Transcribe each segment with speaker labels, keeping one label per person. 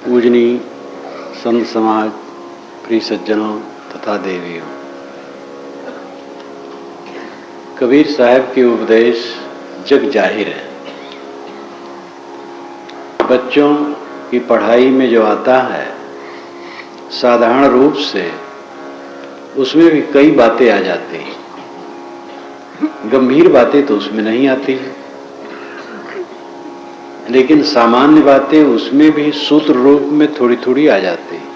Speaker 1: पूजनीय संत समाज, प्रिय सज्जनों तथा देवियों, कबीर साहब के उपदेश जग जाहिर है। बच्चों की पढ़ाई में जो आता है साधारण रूप से, उसमें भी कई बातें आ जाती हैं। गंभीर बातें तो उसमें नहीं आती हैं, लेकिन सामान्य बातें उसमें भी सूत्र रूप में थोड़ी थोड़ी आ जाती हैं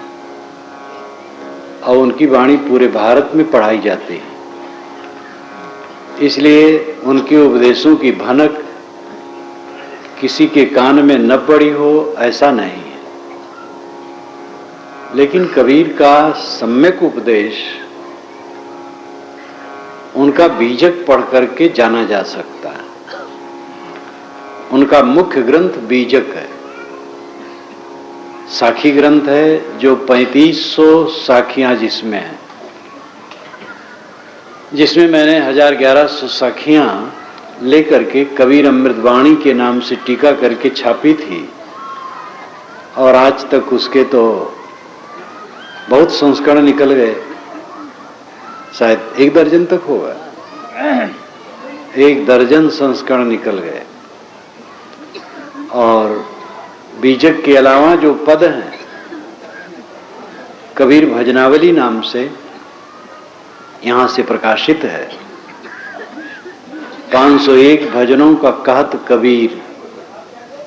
Speaker 1: और उनकी वाणी पूरे भारत में पढ़ाई जाती है। इसलिए उनके उपदेशों की भनक किसी के कान में न पड़ी हो ऐसा नहीं है, लेकिन कबीर का सम्यक उपदेश उनका बीजक पढ़ करके जाना जा सकता है। उनका मुख्य ग्रंथ बीजक है, साखी ग्रंथ है जो 3500 साखियां जिसमें है, जिसमें मैंने 1100 साखियां लेकर के कबीर अमृतवाणी के नाम से टीका करके छापी थी और आज तक उसके तो बहुत संस्करण निकल गए। शायद 1 दर्जन तक होगा, 1 दर्जन संस्करण निकल गए। और बीजक के अलावा जो पद हैं, कबीर भजनावली नाम से यहां से प्रकाशित है। 501 भजनों का कहत कबीर,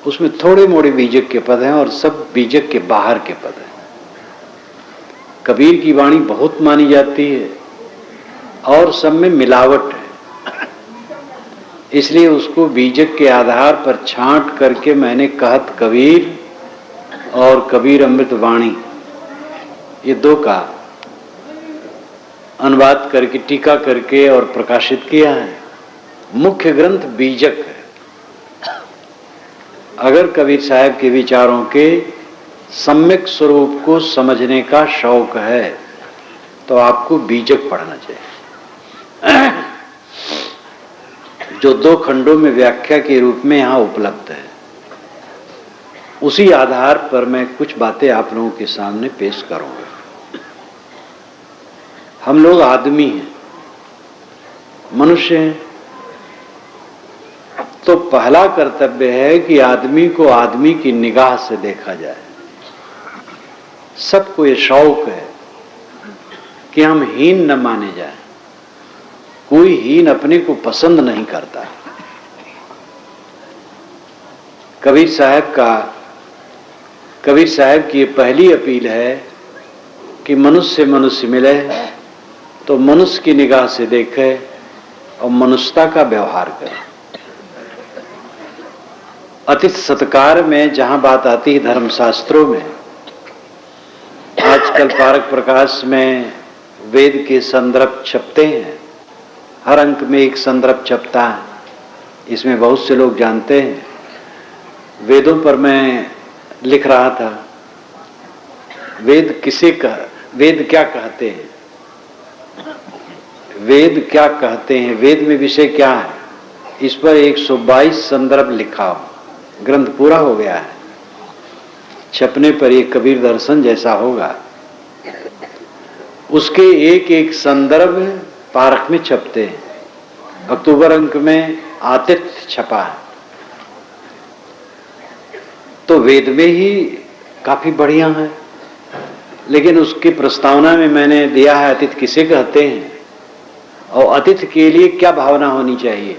Speaker 1: उसमें थोड़े मोड़े बीजक के पद हैं और सब बीजक के बाहर के पद हैं। कबीर की वाणी बहुत मानी जाती है और सब में मिलावट है, इसलिए उसको बीजक के आधार पर छांट करके मैंने कहत कबीर और कबीर अमृतवाणी, ये 2 का अनुवाद करके टीका करके और प्रकाशित किया है। मुख्य ग्रंथ बीजक है। अगर कबीर साहब के विचारों के सम्यक स्वरूप को समझने का शौक है तो आपको बीजक पढ़ना चाहिए, जो 2 खंडों में व्याख्या के रूप में यहां उपलब्ध है। उसी आधार पर मैं कुछ बातें आप लोगों के सामने पेश करूंगा। हम लोग आदमी हैं, मनुष्य हैं, तो पहला कर्तव्य है कि आदमी को आदमी की निगाह से देखा जाए। सबको ये शौक है कि हम हीन न माने जाएं। कोई हीन अपने को पसंद नहीं करता। कबीर साहब की पहली अपील है कि मनुष्य से मनुष्य मिले तो मनुष्य की निगाह से देखे और मनुष्यता का व्यवहार करे। अतिथि सत्कार में जहां बात आती है धर्मशास्त्रों में, आजकल पारक प्रकाश में वेद के संदर्भ छपते हैं। हर अंक में एक संदर्भ छपता है, इसमें बहुत से लोग जानते हैं। वेदों पर मैं लिख रहा था, वेद क्या कहते हैं, वेद क्या कहते हैं, वेद में विषय क्या है, इस पर 122 संदर्भ लिखा हो। ग्रंथ पूरा हो गया है, छपने पर एक कबीर दर्शन जैसा होगा। उसके एक एक संदर्भ पारक में छपते हैं। अक्टूबर अंक में आतिथ्य छपा है, तो वेद में ही काफी बढ़िया है। लेकिन उसकी प्रस्तावना में मैंने दिया है अतिथि किसे कहते हैं और अतिथि के लिए क्या भावना होनी चाहिए।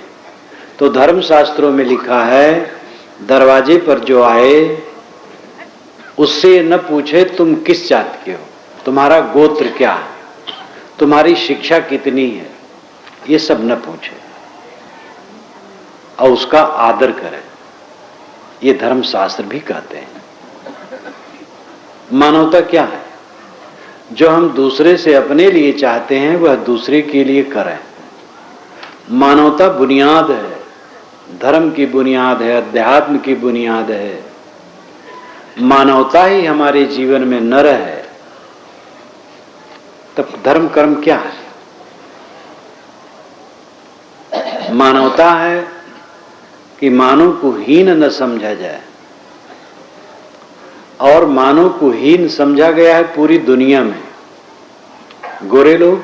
Speaker 1: तो धर्मशास्त्रों में लिखा है, दरवाजे पर जो आए उससे न पूछे तुम किस जात के हो, तुम्हारा गोत्र क्या है, तुम्हारी शिक्षा कितनी है, ये सब न पूछे और उसका आदर करे। ये धर्मशास्त्र भी कहते हैं। मानवता क्या है? जो हम दूसरे से अपने लिए चाहते हैं वह दूसरे के लिए करें। मानवता बुनियाद है, धर्म की बुनियाद है, अध्यात्म की बुनियाद है। मानवता ही हमारे जीवन में न रहे तब धर्म कर्म क्या है? मानवता है कि मानव को हीन न समझा जाए, और मानव को हीन समझा गया है पूरी दुनिया में। गोरे लोग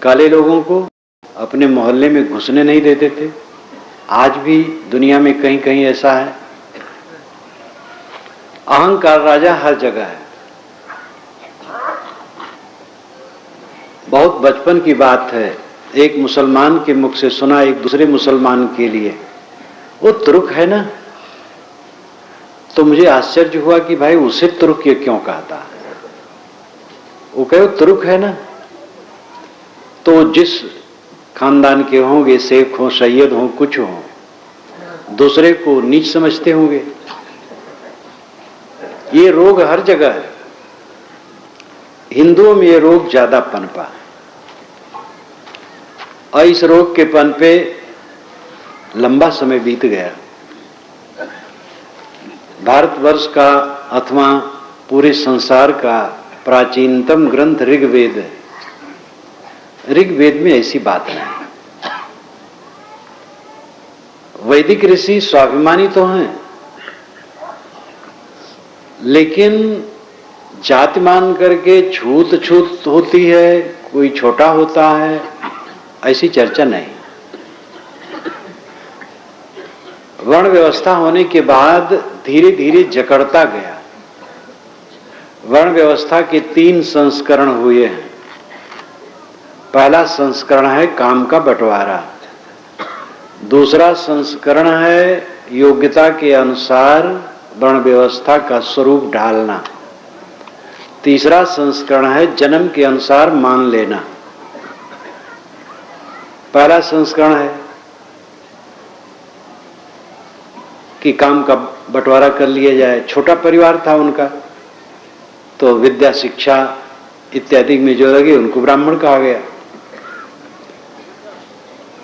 Speaker 1: काले लोगों को अपने मोहल्ले में घुसने नहीं देते थे। आज भी दुनिया में कहीं कहीं ऐसा है। अहंकार राजा हर जगह है। बहुत बचपन की बात है, एक मुसलमान के मुख से सुना एक दूसरे मुसलमान के लिए, वो तुर्क है ना। तो मुझे आश्चर्य हुआ कि भाई उसे तुर्क ये क्यों कहता है। वो कहे तुर्क है ना। तो जिस खानदान के होंगे, शेख हो, सैयद हो, कुछ हो, दूसरे को नीच समझते होंगे। ये रोग हर जगह है। हिंदुओं में ये रोग ज्यादा पनपा और इस रोग के पनपे लंबा समय बीत गया। भारतवर्ष का अथवा पूरे संसार का प्राचीनतम ग्रंथ ऋग्वेद है। ऋग्वेद में ऐसी बात नहीं। वैदिक ऋषि स्वाभिमानी तो हैं, लेकिन जाति मान करके छूत छूत होती है, कोई छोटा होता है, ऐसी चर्चा नहीं। वर्ण व्यवस्था होने के बाद धीरे धीरे जकड़ता गया। वर्ण व्यवस्था के 3 संस्करण हुए हैं। पहला संस्करण है काम का बंटवारा, दूसरा संस्करण है योग्यता के अनुसार वर्ण व्यवस्था का स्वरूप ढालना, तीसरा संस्करण है जन्म के अनुसार मान लेना। पहला संस्करण है कि काम का बंटवारा कर लिया जाए। छोटा परिवार था उनका, तो विद्या शिक्षा इत्यादि में जो लगे उनको ब्राह्मण कहा गया।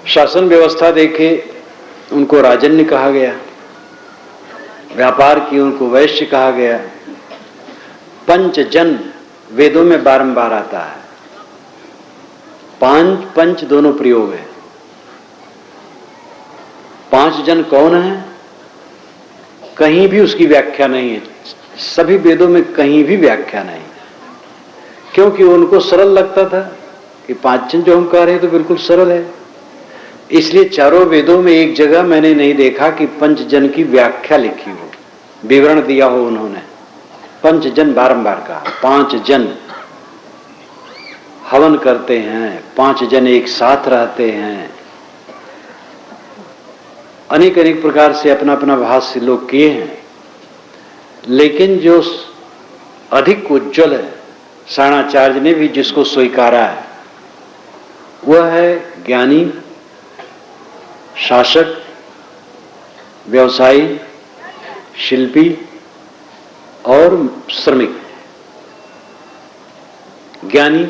Speaker 1: शासन व्यवस्था देखे उनको राजन्य कहा गया। व्यापार की उनको वैश्य कहा गया। पंचजन वेदों में बारंबार आता है। पंच दोनों प्रयोग है। 5 जन कौन है, कहीं भी उसकी व्याख्या नहीं है। सभी वेदों में कहीं भी व्याख्या नहीं, क्योंकि उनको सरल लगता था कि 5 जन जो हम कह रहे हैं तो बिल्कुल सरल है। इसलिए चारों वेदों में एक जगह मैंने नहीं देखा कि पंचजन की व्याख्या लिखी हो, विवरण दिया हो उन्होंने। पंचजन बारंबार कहा। 5 जन हवन करते हैं, 5 जन एक साथ रहते हैं। अनेक अनेक प्रकार से अपना अपना भाष्य लोग किए हैं, लेकिन जो अधिक उज्ज्वल है, साणाचार्य ने भी जिसको स्वीकारा है, वह है ज्ञानी, शासक, व्यवसायी, शिल्पी और श्रमिक। ज्ञानी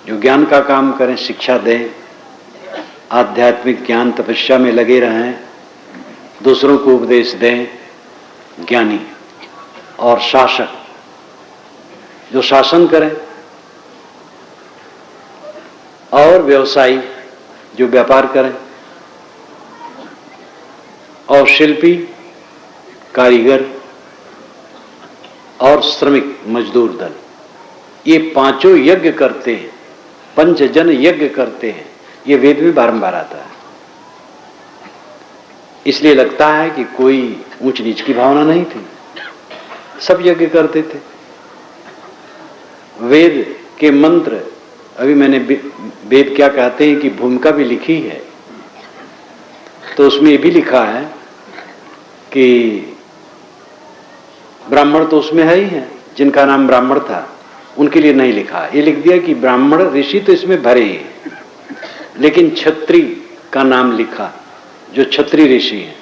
Speaker 1: जो ज्ञान का काम करें, शिक्षा दें, आध्यात्मिक ज्ञान तपस्या में लगे रहें, दूसरों को उपदेश दें, ज्ञानी। और शासक जो शासन करें, और व्यवसायी जो व्यापार करें, और शिल्पी, कारीगर और श्रमिक मजदूर दल। ये 5 यज्ञ करते हैं, पंचजन यज्ञ करते हैं। ये वेद में बारंबार आता है। इसलिए लगता है कि कोई ऊंच नीच की भावना नहीं थी, सब यज्ञ करते थे। वेद के मंत्र, अभी मैंने वेद क्या कहते हैं कि भूमिका भी लिखी है, तो उसमें ये भी लिखा है कि ब्राह्मण तो उसमें है ही है, जिनका नाम ब्राह्मण था उनके लिए नहीं लिखा। ये लिख दिया कि ब्राह्मण ऋषि तो इसमें भरे ही, लेकिन क्षत्रिय का नाम लिखा, जो क्षत्रिय ऋषि है।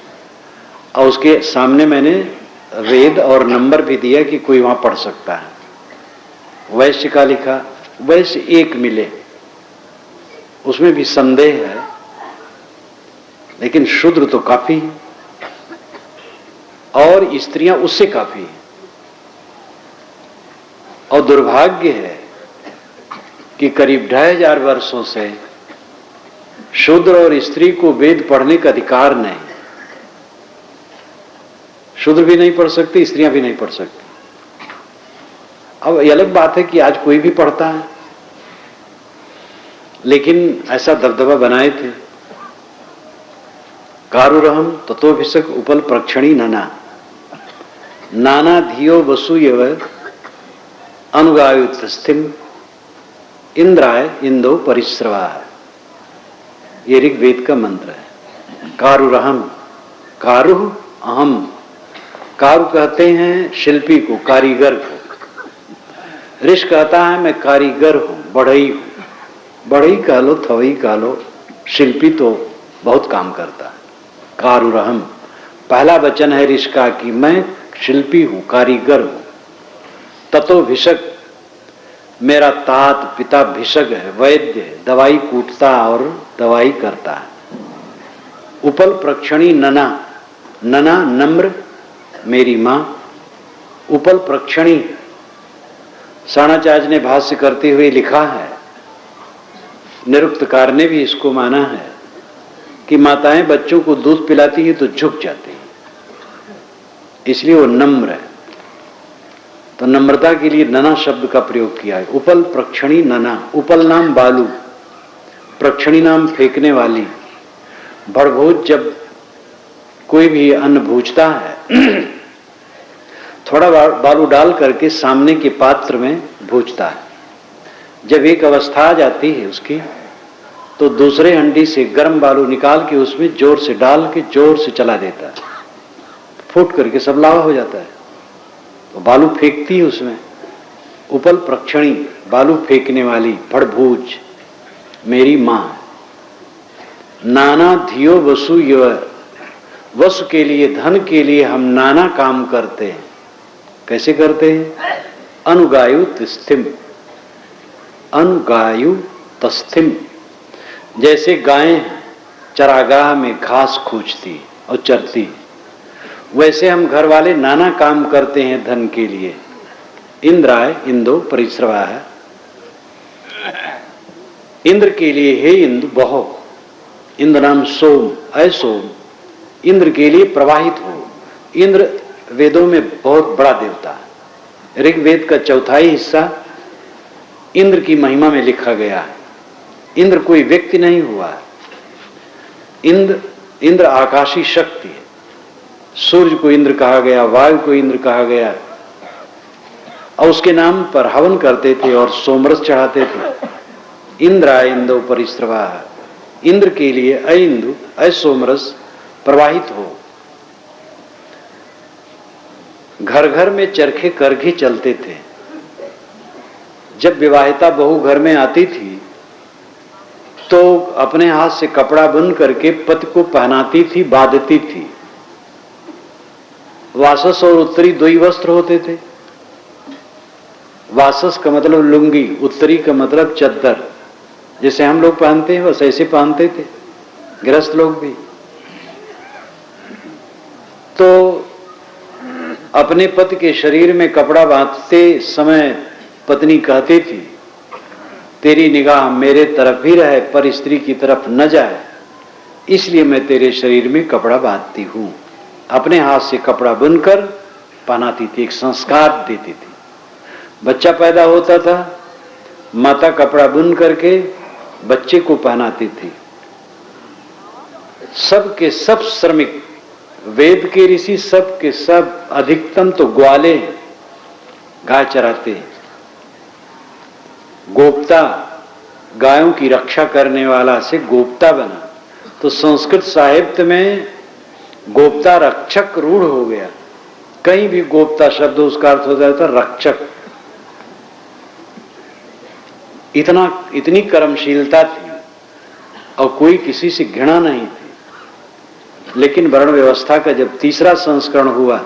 Speaker 1: और उसके सामने मैंने वेद और नंबर भी दिया कि कोई वहां पढ़ सकता है। वैश्य का लिखा, वैश्य 1 मिले, उसमें भी संदेह है, लेकिन शूद्र तो काफी है और स्त्रियां उससे काफी है। और दुर्भाग्य है कि करीब 2500 वर्षों से शूद्र और स्त्री को वेद पढ़ने का अधिकार नहीं। शूद्र भी नहीं पढ़ सकती, स्त्रियां भी नहीं पढ़ सकती। अब ये अलग बात है कि आज कोई भी पढ़ता है, लेकिन ऐसा दबदबा बनाए थे। कारुरहम ततोभिषक उपल प्रक्षणी नना नाना धियो वसुयव अनुगायुतस्थिम इंद्राय इंदो परिश्रवा। ये ऋग्वेद का मंत्र है। कारुरहम, कारुह अहम। कारू कहते हैं शिल्पी को, कारीगर को। ऋष कहता है मैं कारीगर हूं, बढ़ई हूं। बढ़ई कह लो, थवई कह लो, शिल्पी तो बहुत काम करता है। कारुरहम पहला वचन है ऋष का कि मैं शिल्पी हूं, कारीगर हूं। ततो भिषक, मेरा तात पिता भिषक है, वैद्य है, दवाई कूटता और दवाई करता है। उपल प्रक्षणी नना, नना नम्र मेरी मां। उपल प्रक्षणी साणाचार्य ने भाष्य करते हुए लिखा है, निरुक्तकार ने भी इसको माना है कि माताएं बच्चों को दूध पिलाती है तो झुक जाती है, इसलिए वो नम्र है। तो नम्रता के लिए नना शब्द का प्रयोग किया है। उपल प्रक्षणी नना। उपल नाम बालू, प्रक्षणी नाम फेंकने वाली। भड़भूज जब कोई भी अन्न भूजता है थोड़ा बालू डाल करके सामने के पात्र में भूजता है। जब एक अवस्था आ जाती है उसकी, तो दूसरे हंडी से गर्म बालू निकाल के उसमें जोर से डाल के जोर से चला देता है, फूट करके सब लावा हो जाता है। तो बालू फेंकती है उसमें। उपल प्रक्षणी, बालू फेंकने वाली, भड़भूज मेरी मां। नाना धियो वसु यव, वसु के लिए, धन के लिए हम नाना काम करते हैं। कैसे करते हैं? अनुगायु तस्थिम, अनुगायु तस्थिम। जैसे गायें चरागाह में घास खोजती और चरती, वैसे हम घर वाले नाना काम करते हैं धन के लिए। इंद्राय इंदो परिश्रवा है, इंद्र के लिए हे इंद्र बहो। इंद्र नाम सोम, ऐ सोम, इंद्र के लिए प्रवाहित हो। इंद्र वेदों में बहुत बड़ा देवता है। ऋग्वेद का चौथाई हिस्सा इंद्र की महिमा में लिखा गया है। इंद्र कोई व्यक्ति नहीं हुआ है। इंद्र आकाशी शक्ति है। सूर्य को इंद्र कहा गया, वायु को इंद्र कहा गया, और उसके नाम पर हवन करते थे और सोमरस चढ़ाते थे। इंद्राय इंदो परिश्रवा, इंद्र के लिए अ इंदु अ सोमरस प्रवाहित हो। घर घर में चरखे करघे चलते थे। जब विवाहिता बहू घर में आती थी तो अपने हाथ से कपड़ा बुन करके पति को पहनाती थी, बांधती थी। वासस और उत्तरी दो ही वस्त्र होते थे। वासस का मतलब लुंगी, उत्तरी का मतलब चद्दर। जैसे हम लोग पहनते हैं बस ऐसे पहनते थे गृहस्थ लोग भी। तो अपने पति के शरीर में कपड़ा बांधते समय पत्नी कहती थी, तेरी निगाह मेरे तरफ ही रहे पर स्त्री की तरफ न जाए, इसलिए मैं तेरे शरीर में कपड़ा बांधती हूं। अपने हाथ से कपड़ा बुनकर पहनाती थी, एक संस्कार देती थी। बच्चा पैदा होता था, माता कपड़ा बुन करके बच्चे को पहनाती थी। सब के सब श्रमिक, वेद के ऋषि सब के सब अधिकतम तो ग्वाले हैं, गाय चराते हैं। गोप्ता, गायों की रक्षा करने वाला से गोप्ता बना। तो संस्कृत साहित्य में गोप्ता रक्षक रूढ़ हो गया। कहीं भी गोप्ता शब्द उसका अर्थ हो जाता रक्षक। इतनी कर्मशीलता थी और कोई किसी से घृणा नहीं थी। लेकिन वर्ण व्यवस्था का जब तीसरा संस्करण हुआ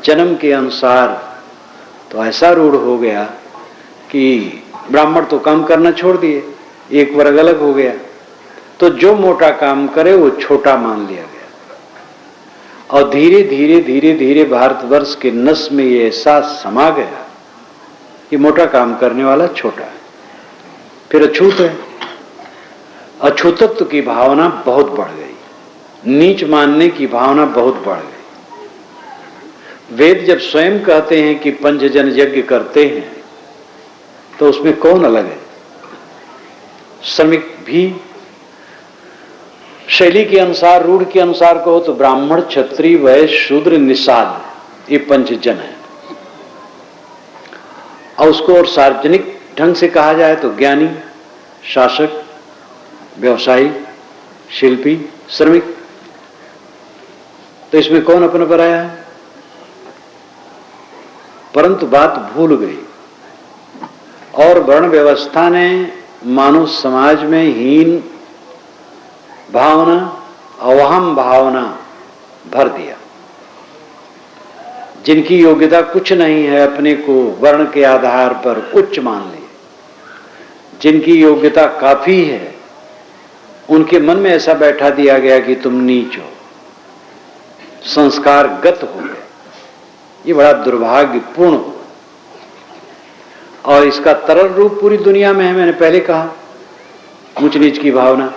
Speaker 1: जन्म के अनुसार, तो ऐसा रूढ़ हो गया कि ब्राह्मण तो काम करना छोड़ दिए, एक वर्ग अलग हो गया। तो जो मोटा काम करे वो छोटा मान लिया गया। और धीरे धीरे धीरे धीरे भारतवर्ष के नस में ये एहसास समा गया कि मोटा काम करने वाला छोटा है, फिर अछूत है। अछूतत्व की भावना बहुत बढ़ गई, नीच मानने की भावना बहुत बढ़ गई। वेद जब स्वयं कहते हैं कि पंचजन यज्ञ करते हैं तो उसमें कौन अलग है? श्रमिक भी शैली के अनुसार, रूढ़ के अनुसार कहो तो ब्राह्मण, क्षत्रिय, वैश्य, शूद्र, निषाद, ये पंचजन है। और उसको और सार्वजनिक ढंग से कहा जाए तो ज्ञानी, शासक, व्यवसायी, शिल्पी, श्रमिक। तो इसमें कौन अपना पराया है? परंतु बात भूल गई और वर्ण व्यवस्था ने मानव समाज में हीन भावना, अवहम भावना भर दिया। जिनकी योग्यता कुछ नहीं है अपने को वर्ण के आधार पर उच्च मान लिए, जिनकी योग्यता काफी है उनके मन में ऐसा बैठा दिया गया कि तुम नीच हो, संस्कारगत हो गए। ये बड़ा दुर्भाग्यपूर्ण हो और इसका तरल रूप पूरी दुनिया में है। मैंने पहले कहा ऊंच नीच की भावना,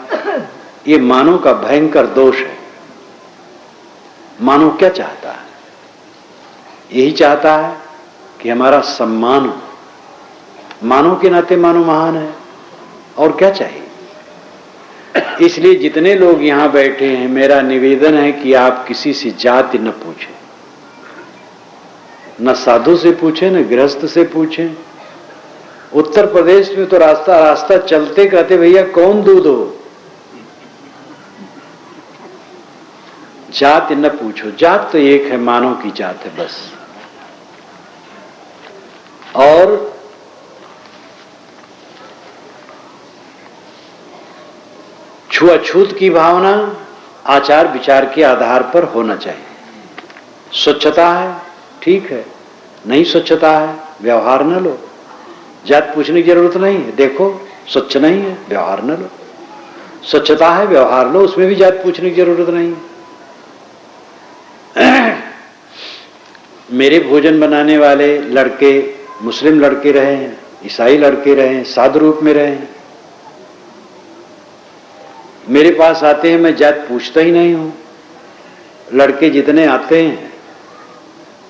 Speaker 1: ये मानव का भयंकर दोष है। मानव क्या चाहता है? यही चाहता है कि हमारा सम्मान हो। मानव के नाते मानव महान है, और क्या चाहिए? इसलिए जितने लोग यहां बैठे हैं, मेरा निवेदन है कि आप किसी से जाति न पूछें, न साधु से पूछें, न गृहस्थ से पूछें। उत्तर प्रदेश में तो रास्ता रास्ता चलते कहते भैया कौन दूध हो? जात न पूछो, जात तो एक है, मानव की जात है बस। और छुआछूत की भावना आचार विचार के आधार पर होना चाहिए। स्वच्छता है ठीक है, नहीं स्वच्छता है व्यवहार न लो, जात पूछने की जरूरत नहीं है। देखो स्वच्छ नहीं है, व्यवहार न लो। स्वच्छता है, व्यवहार लो, उसमें भी जात पूछने की जरूरत नहीं है। मेरे भोजन बनाने वाले लड़के मुस्लिम लड़के रहे हैं, ईसाई लड़के रहे हैं, साधु रूप में रहे हैं। मेरे पास आते हैं, मैं जात पूछता ही नहीं हूं। लड़के जितने आते हैं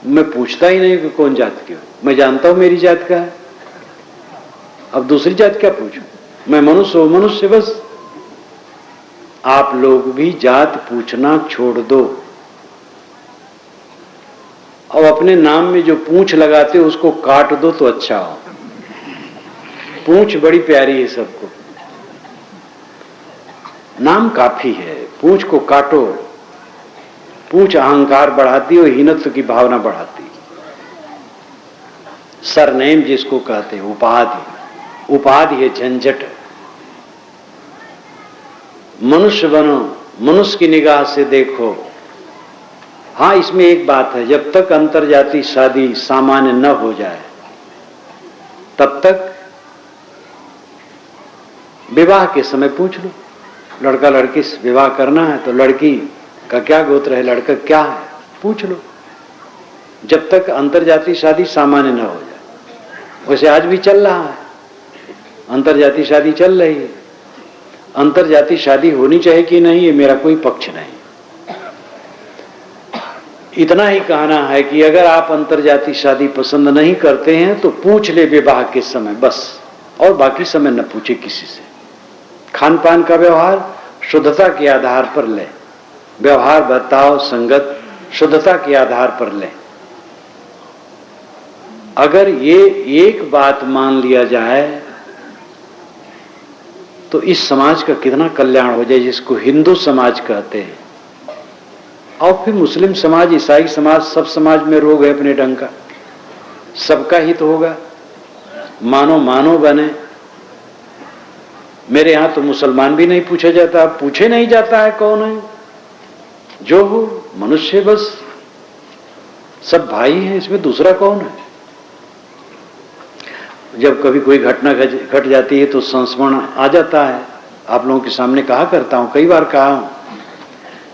Speaker 1: मैं पूछता ही नहीं कि कौन जात के हो, मैं जानता हूं मेरी जात का है। अब दूसरी जात क्या पूछूं? मैं मनुष्य हूं, मनुष्य बस। आप लोग भी जात पूछना छोड़ दो। और अपने नाम में जो पूंछ लगाते हो उसको काट दो तो अच्छा हो। पूंछ बड़ी प्यारी है सबको, नाम काफी है, पूंछ को काटो। पूंछ अहंकार बढ़ाती और हीनत्व की भावना बढ़ाती। सरनेम जिसको कहते हैं, उपाधि, उपाधि है झंझट। मनुष्य बनो, मनुष्य की निगाह से देखो। हाँ, इसमें एक बात है, जब तक अंतरजातीय शादी सामान्य न हो जाए तब तक विवाह के समय पूछ लो। लड़का लड़की से विवाह करना है तो लड़की का क्या गोत्र है, लड़का क्या है, पूछ लो, जब तक अंतरजातीय शादी सामान्य न हो जाए। वैसे आज भी चल रहा है, अंतरजातीय शादी चल रही है। अंतरजातीय शादी होनी चाहिए कि नहीं, ये मेरा कोई पक्ष नहीं। इतना ही कहना है कि अगर आप अंतरजातीय शादी पसंद नहीं करते हैं तो पूछ ले विवाह के समय बस, और बाकी समय न पूछे किसी से। खान पान का व्यवहार शुद्धता के आधार पर ले, व्यवहार बर्ताव संगत शुद्धता के आधार पर ले। अगर ये एक बात मान लिया जाए तो इस समाज का कितना कल्याण हो जाए, जिसको हिंदू समाज कहते हैं। और फिर मुस्लिम समाज, ईसाई समाज, सब समाज में रोग है अपने ढंग का, सबका हित होगा, मानो मानो बने। मेरे यहां तो मुसलमान भी नहीं पूछा जाता, पूछे नहीं जाता है कौन है, जो हो मनुष्य बस, सब भाई हैं, इसमें दूसरा कौन है। जब कभी कोई घटना घट जाती है तो संस्मरण आ जाता है। आप लोगों के सामने कहा करता हूं, कई बार कहा हूं।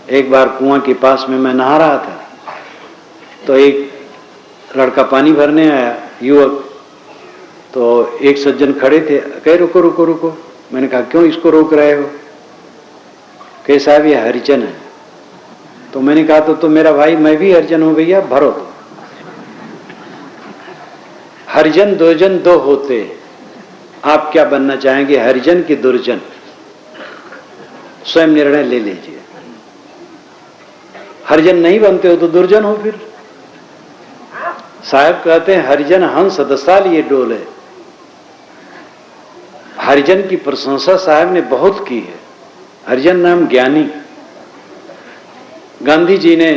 Speaker 1: एक बार कुआं के पास में मैं नहा रहा था तो एक लड़का पानी भरने आया, युवक। तो एक सज्जन खड़े थे, कहे रुको रुको रुको। मैंने कहा क्यों इसको रोक रहे हो? कहे साहब ये हरिजन है। तो मैंने कहा तो मेरा भाई, मैं भी हरिजन हूं भैया, भरो। हरिजन दुर्जन दो होते, आप क्या बनना चाहेंगे, हरिजन की दुर्जन? स्वयं निर्णय ले लीजिए। हरिजन नहीं बनते हो तो दुर्जन हो फिर। साहब कहते हैं हरिजन हंस दसाल ये डोले। हरिजन की प्रशंसा साहब ने बहुत की है। हरिजन नाम ज्ञानी। गांधी जी ने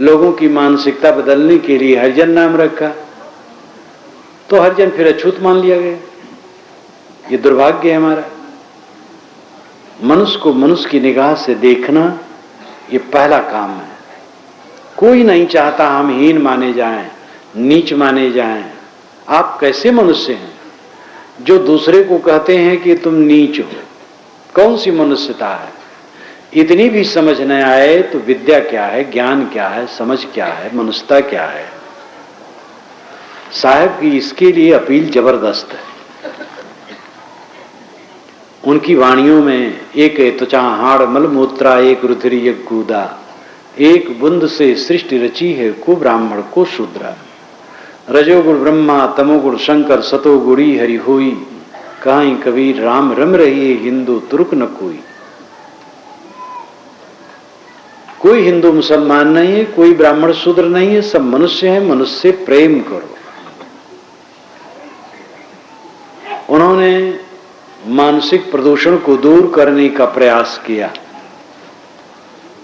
Speaker 1: लोगों की मानसिकता बदलने के लिए हरिजन नाम रखा, तो हरिजन फिर अछूत मान लिया गया। ये दुर्भाग्य है हमारा। मनुष्य को मनुष्य की निगाह से देखना ये पहला काम है। कोई नहीं चाहता हम हीन माने जाएं, नीच माने जाएं। आप कैसे मनुष्य हैं जो दूसरे को कहते हैं कि तुम नीच हो? कौन सी मनुष्यता है? इतनी भी समझ न आए तो विद्या क्या है, ज्ञान क्या है, समझ क्या है, मनुष्यता क्या है? साहब की इसके लिए अपील जबरदस्त है। उनकी वाणियों में एक त्वचा हाड़ मलमूत्रा, एक रुधिर एक कूदा, एक बुंद से सृष्टि रची है, को ब्राह्मण को शूद्रा। रजोगुण ब्रह्मा तमोगुण शंकर, सतोगुणी हरि होई, कहीं कबीर राम रम रही है, हिंदू तुर्क न कोई। कोई हिंदू मुसलमान नहीं है, कोई ब्राह्मण शूद्र नहीं है, सब मनुष्य हैं। मनुष्य से प्रेम करो। उन्होंने मानसिक प्रदूषण को दूर करने का प्रयास किया।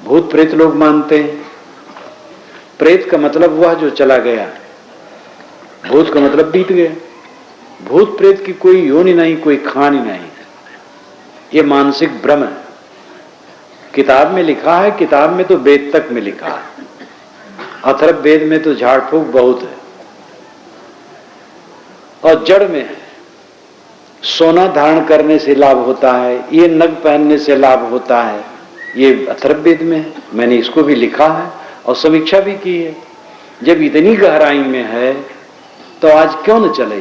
Speaker 1: भूत प्रेत लोग मानते हैं। प्रेत का मतलब हुआ जो चला गया, भूत का मतलब बीत गया। भूत प्रेत की कोई योनि नहीं, कोई खानी नहीं। ये मानसिक भ्रम है। किताब में लिखा है, किताब में तो वेद तक में लिखा है। अथर्व वेद में तो झाड़ फूक बहुत है और जड़ में है। सोना धारण करने से लाभ होता है, ये नग पहनने से लाभ होता है, ये अथर्व वेद में है। मैंने इसको भी लिखा है और समीक्षा भी की है। जब इतनी गहराई में है तो आज क्यों न चले?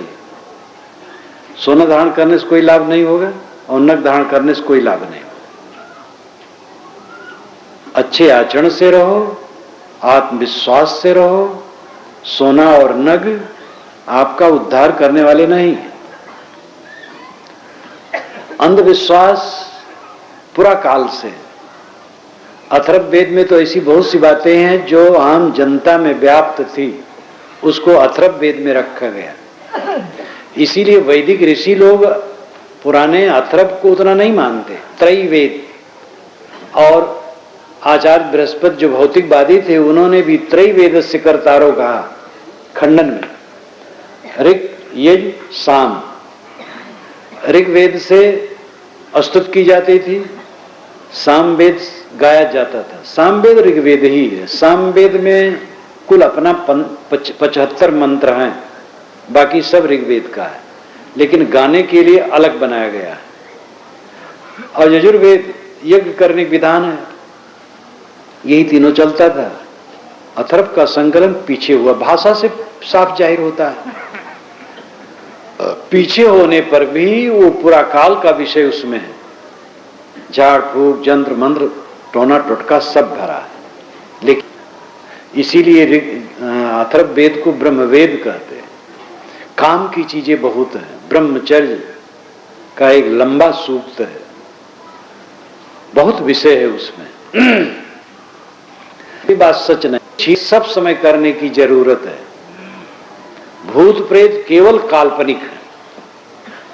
Speaker 1: सोना धारण करने से कोई लाभ नहीं होगा और नग धारण करने से कोई लाभ नहीं होगा। अच्छे आचरण से रहो, आत्मविश्वास से रहो। सोना और नग आपका उद्धार करने वाले नहीं। अंधविश्वास पूरा काल से। अथर्व वेद में तो ऐसी बहुत सी बातें हैं जो आम जनता में व्याप्त थी, उसको अथर्व वेद में रखा गया। इसीलिए वैदिक ऋषि लोग पुराने अथर्व को उतना नहीं मानते। त्रैवेद, और आचार्य बृहस्पति जो भौतिकवादी थे उन्होंने भी त्रैवेद से कर्तारों कहा खंडन में। ऋग यज साम। ऋग्वेद से स्तुति की जाती थी, सामवेद गाया जाता था। सामवेद ऋग्वेद ही है। सामवेद में कुल अपना 75 मंत्र हैं, बाकी सब ऋग्वेद का है, लेकिन गाने के लिए अलग बनाया गया है। और यजुर्वेद यज्ञ करने का विधान है। यही तीनों चलता था। अथर्व का संकलन पीछे हुआ, भाषा से साफ जाहिर होता है। पीछे होने पर भी वो पूरा काल का विषय उसमें है। झाड़ फूक, जंत्र मंत्र, टोना टोटका सब भरा है। लेकिन इसीलिए अथर्व वेद को ब्रह्मवेद कहते हैं। काम की चीजें बहुत हैं। ब्रह्मचर्य का एक लंबा सूक्त है, बहुत विषय है उसमें। ये बात सच नहीं, सब समय करने की जरूरत है। भूत प्रेत केवल काल्पनिक है।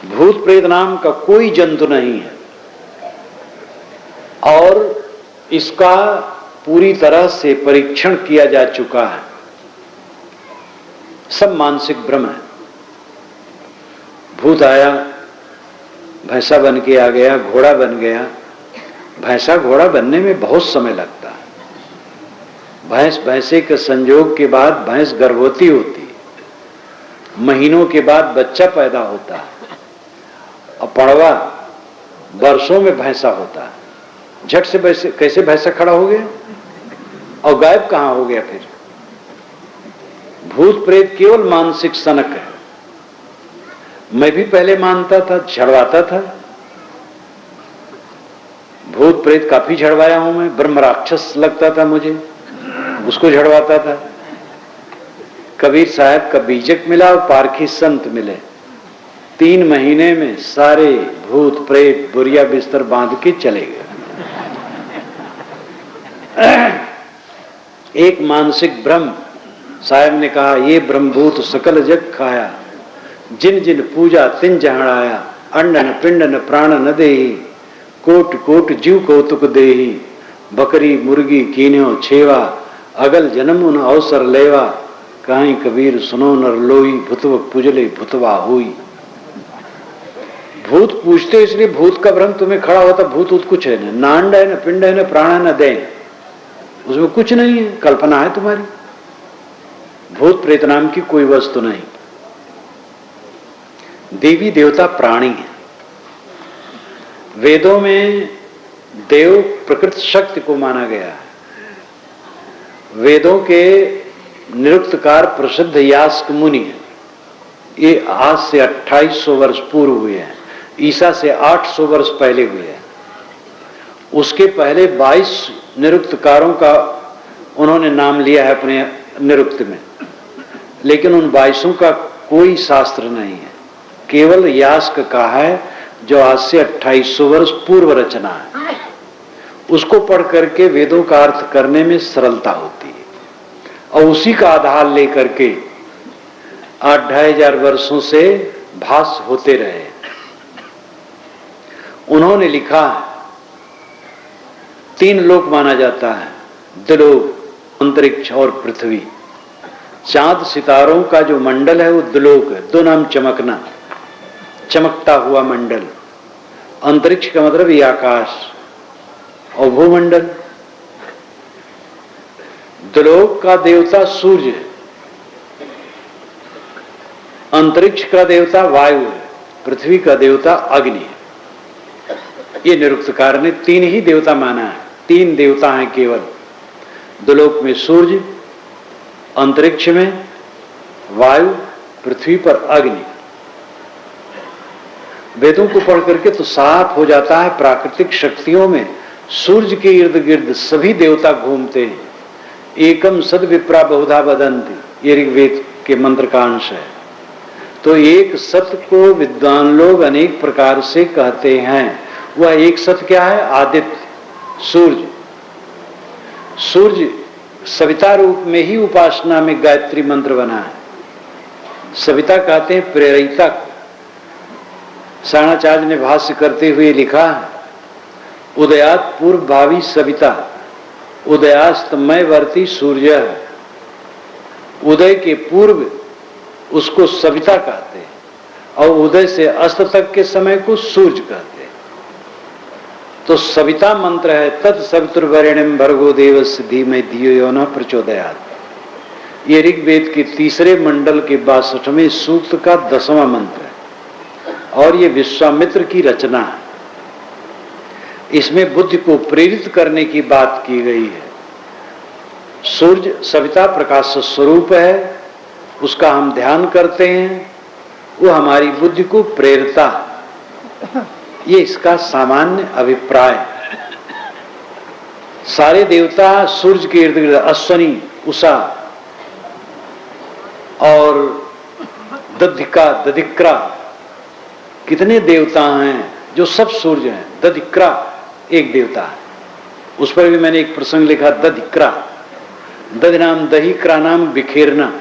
Speaker 1: भूत प्रेत नाम का कोई जंतु नहीं है और इसका पूरी तरह से परीक्षण किया जा चुका है। सब मानसिक भ्रम है। भूत आया, भैंसा बन के आ गया, घोड़ा बन गया। भैंसा घोड़ा बनने में बहुत समय लगता है। भैंस भैंसे के संयोग के बाद भैंस गर्भवती होती है, महीनों के बाद बच्चा पैदा होता है और पड़वा वर्षों में भैंसा होता है। झट से कैसे भैंसा खड़ा हो गया और गायब कहां हो गया? फिर भूत प्रेत केवल मानसिक सनक है। मैं भी पहले मानता था, झड़वाता था। भूत प्रेत काफी झड़वाया हूं मैं। ब्रह्म राक्षस लगता था मुझे, उसको झड़वाता था। कबीर साहब का बीजक मिला और पारखी संत मिले। 3 महीने में सारे भूत प्रेत बुरिया बिस्तर बांध के चले गए। एक मानसिक भ्रम, साहब ने कहा, ये ब्रह्मभूत सकल जग खाया, जिन जिन पूजा तिन जहण आया, अंडन पिंडन प्राण न देही, कोट कोट जीव कौतुक देही, बकरी मुर्गी कीन्यो छेवा, अगल जन्म उन अवसर लेवा, कहीं कबीर सुनो नर लोई, भूतव पुजले भूतवा हुई। भूत पूछते इसलिए भूत का भ्रम तुम्हें खड़ा होता, भूत उत कुछ है न अंड है न पिंड है न प्राण है न दे, उसमें कुछ नहीं है, कल्पना है तुम्हारी। भूत प्रेत नाम की कोई वस्तु नहीं। देवी देवता प्राणी है। वेदों में देव प्रकृति शक्ति को माना गया है। वेदों के निरुक्तकार प्रसिद्ध यास्क मुनि है। ये आज से 2800 वर्ष पूर्व हुए हैं। ईसा से 800 वर्ष पहले हुए हैं। उसके पहले 22 निरुक्तकारों का उन्होंने नाम लिया है अपने निरुक्त में, लेकिन उन 22 का कोई शास्त्र नहीं है, केवल यास्क का है जो आज से 2800 वर्ष पूर्व रचना है। उसको पढ़ करके वेदों का अर्थ करने में सरलता होती है और उसी का आधार लेकर के 8-2500 वर्षों से भास होते रहे। उन्होंने लिखा 3 लोक माना जाता है, द्विलोक, अंतरिक्ष और पृथ्वी। चांद सितारों का जो मंडल है वो द्विलोक है, दो नाम चमकना, चमकता हुआ मंडल। अंतरिक्ष का मतलब ये आकाश और भूमंडल। द्विलोक का देवता सूर्य है, अंतरिक्ष का देवता वायु है, पृथ्वी का देवता अग्नि है। ये निरुक्तकार ने 3 ही देवता माना है। 3 देवता हैं केवल, द्विलोक में सूर्य, अंतरिक्ष में वायु, पृथ्वी पर अग्नि। वेदों को पढ़ करके तो साफ हो जाता है प्राकृतिक शक्तियों में सूर्य के इर्द गिर्द सभी देवता घूमते हैं। एकम सद विप्रा बहुधा वदंती, ये ऋग्वेद के मंत्र का अंश है। तो एक सत्य को विद्वान लोग अनेक प्रकार से कहते हैं। वह एक सत्य क्या है? आदित्य, सूर्य। सूर्य सविता रूप में ही उपासना में गायत्री मंत्र बना है। सविता कहते हैं प्रेरिता। साणाचार्य ने भाष्य करते हुए लिखा है, उदयात पूर्व भावी सविता, उदयास्तमय वर्ती सूर्य। उदय के पूर्व उसको सविता कहते हैं और उदय से अस्त तक के समय को सूर्य कहते हैं। तो सविता मंत्र है, तत् सवितुर्वरेण्यं भर्गो देवस्य धीमहि धियो यो नः प्रचोदयात्। ये ऋग्वेद के 3 मंडल के 62वें सूक्त का 10वां मंत्र है और ये विश्वामित्र की रचना है। इसमें बुद्धि को प्रेरित करने की बात की गई है। सूर्य सविता प्रकाश स्वरूप है, उसका हम ध्यान करते हैं, वो हमारी बुद्धि को प्रेरता। ये इसका सामान्य अभिप्राय। सारे देवता सूर्य के इर्द गिर्द, अश्वनी, उषा और दधिका, दधिक्रा, कितने देवता हैं जो सब सूर्य हैं। दधिक्रा एक देवता है, उस पर भी मैंने एक प्रसंग लिखा, दधिक्रा। दधि नाम दही, क्रा नाम बिखेरना।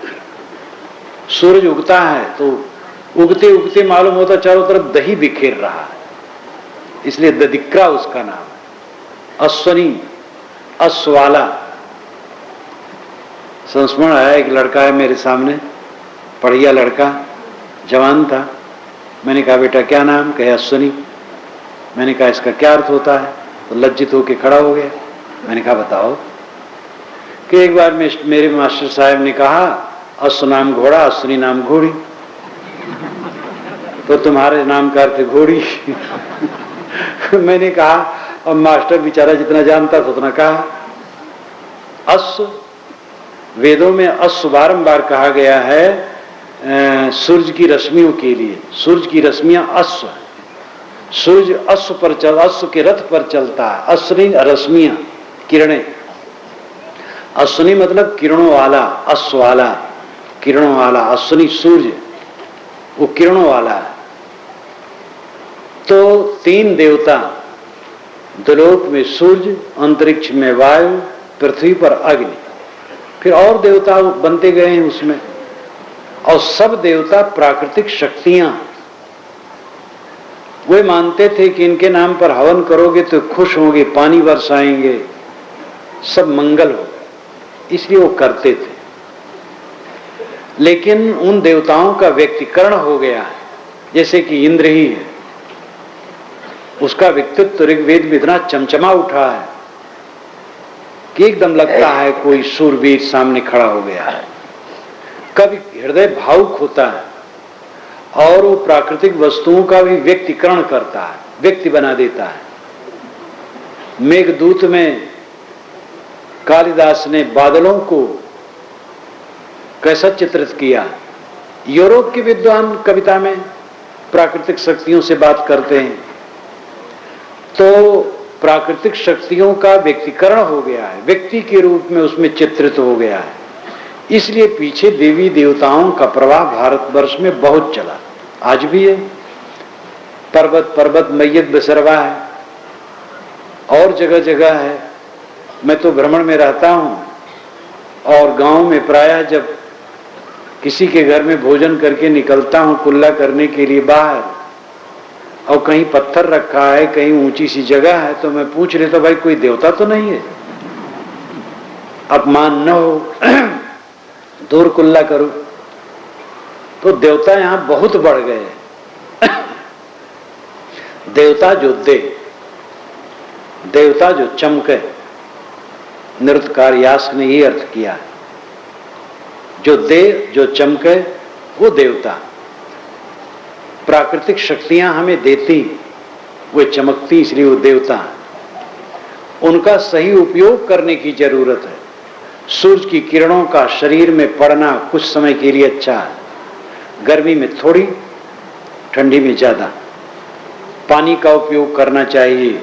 Speaker 1: सूरज उगता है तो उगते उगते मालूम होता चारों तरफ दही बिखेर रहा है, इसलिए दधिक्रा उसका नाम है। अश्वनी, अश्वाला। संस्मरण आया, एक लड़का है मेरे सामने, पढ़िया लड़का, जवान था। मैंने कहा बेटा क्या नाम? कहे अश्वनी। मैंने कहा इसका क्या अर्थ होता है? तो लज्जित होकर खड़ा हो गया। मैंने कहा बताओ। कि एक बार मेरे मास्टर साहब ने कहा अश्व नाम घोड़ा, अश्वनी नाम घोड़ी, तो तुम्हारे नाम का अर्थ घोड़ी। मैंने कहा, और मास्टर बेचारा जितना जानता था उतना कहा। अश्व, वेदों में अश्व बारंबार कहा गया है सूर्य की रश्मियों के लिए। सूर्य की रश्मियां अश्व, सूर्य अश्व पर चल, अश्व के रथ पर चलता है। अश्वनी रश्मियां, किरणें। अश्वनी मतलब किरणों वाला, अश्व वाला। किरणों वाला अश्विनी सूर्य, वो किरणों वाला है। तो 3 देवता, द्युलोक में सूर्य, अंतरिक्ष में वायु, पृथ्वी पर अग्नि, फिर और देवता बनते गए हैं उसमें। और सब देवता प्राकृतिक शक्तियां। वे मानते थे कि इनके नाम पर हवन करोगे तो खुश होंगे, पानी बरसाएंगे, सब मंगल होगा, इसलिए वो करते थे। लेकिन उन देवताओं का व्यक्तिकरण हो गया है, जैसे कि इंद्र ही है, उसका व्यक्तित्व ऋग्वेद में इतना चमचमा उठा है कि एकदम लगता है कोई शूरवीर सामने खड़ा हो गया है। कभी हृदय भावुक होता है और वो प्राकृतिक वस्तुओं का भी व्यक्तिकरण करता है, व्यक्ति बना देता है। मेघदूत में कालिदास ने बादलों को कैसा चित्रित किया। यूरोप के विद्वान कविता में प्राकृतिक शक्तियों से बात करते हैं, तो प्राकृतिक शक्तियों का व्यक्तिकरण हो गया है, व्यक्ति के रूप में उसमें चित्रित हो गया है। इसलिए पीछे देवी देवताओं का प्रवाह भारतवर्ष में बहुत चला, आज भी है। पर्वत पर्वत मैयत बसरवा है और जगह जगह है। मैं तो भ्रमण में रहता हूं और गांव में प्रायः जब किसी के घर में भोजन करके निकलता हूं कुल्ला करने के लिए बाहर, और कहीं पत्थर रखा है, कहीं ऊंची सी जगह है, तो मैं पूछ लेता भाई कोई देवता तो नहीं है, अपमान न हो, दूर कुल्ला करो। तो देवता यहां बहुत बढ़ गए। देवता जो दे, देवता जो चमके, नृत्यकार यास ने ही अर्थ किया है। जो दे, जो चमके, वो देवता। प्राकृतिक शक्तियां हमें देती, वे चमकती, इसलिए वो देवता। उनका सही उपयोग करने की जरूरत है। सूरज की किरणों का शरीर में पड़ना कुछ समय के लिए अच्छा है, गर्मी में थोड़ी, ठंडी में ज्यादा। पानी का उपयोग करना चाहिए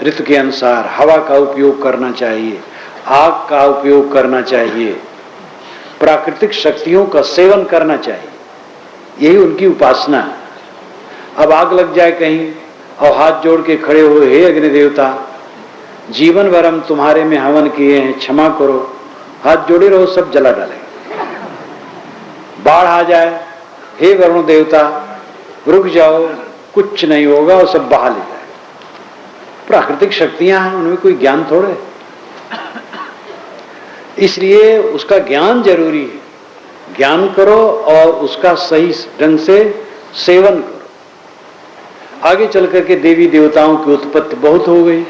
Speaker 1: ऋतु के अनुसार, हवा का उपयोग करना चाहिए, आग का उपयोग करना चाहिए, प्राकृतिक शक्तियों का सेवन करना चाहिए, यही उनकी उपासना है। अब आग लग जाए कहीं और हाथ जोड़ के खड़े हो, हे अग्नि देवता, जीवन भर हम तुम्हारे में हवन किए हैं, क्षमा करो, हाथ जोड़े रहो, सब जला डालेंगे। बाढ़ आ जाए, हे वरुण देवता रुक जाओ, कुछ नहीं होगा, और सब बहा ले जाए। प्राकृतिक शक्तियां हैं, उनमें कोई ज्ञान थोड़े, इसलिए उसका ज्ञान जरूरी है। ज्ञान करो और उसका सही ढंग से सेवन करो। आगे चल करके देवी देवताओं की उत्पत्ति बहुत हो गई।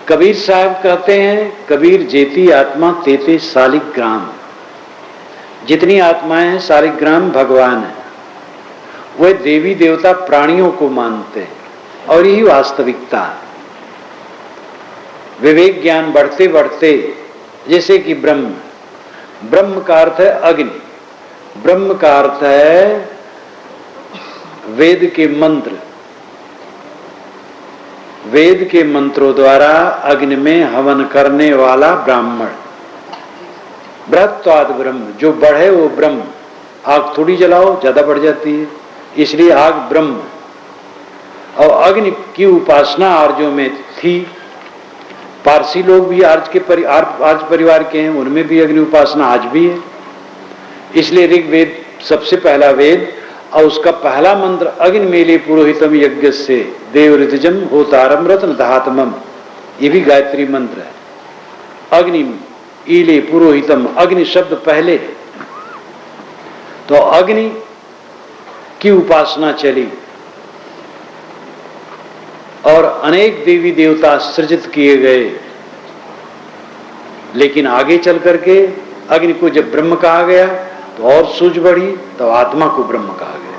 Speaker 1: कबीर साहब कहते हैं, कबीर जेती आत्मा तेते सालिग्राम। जितनी आत्माएं हैं सालिग्राम भगवान है। वे देवी देवता प्राणियों को मानते हैं और यही वास्तविकता है। विवेक ज्ञान बढ़ते बढ़ते, जैसे कि ब्रह्म, ब्रह्म का अर्थ है अग्नि, ब्रह्म का अर्थ है वेद के मंत्र। वेद के मंत्रों द्वारा अग्नि में हवन करने वाला ब्राह्मण। बृहत्वाद ब्रह्म, जो बढ़े वो ब्रह्म। आग थोड़ी जलाओ, ज्यादा बढ़ जाती है, इसलिए आग ब्रह्म। और अग्नि की उपासना आर्यों में थी। पारसी लोग भी आर्य परिवार के हैं, उनमें भी अग्नि उपासना आज भी है। इसलिए ऋग्वेद सबसे पहला वेद और उसका पहला मंत्र अग्नि मेले पुरोहितम यज्ञ से देव ऋतजम होतारम रत्न दहात्मम, ये भी गायत्री मंत्र है। अग्नि ईले पुरोहितम, अग्नि शब्द पहले है। तो अग्नि की उपासना चली और अनेक देवी देवता सृजित किए गए। लेकिन आगे चल करके अग्नि को जब ब्रह्म कहा गया तो और सूझ बढ़ी, तो आत्मा को ब्रह्म कहा गया।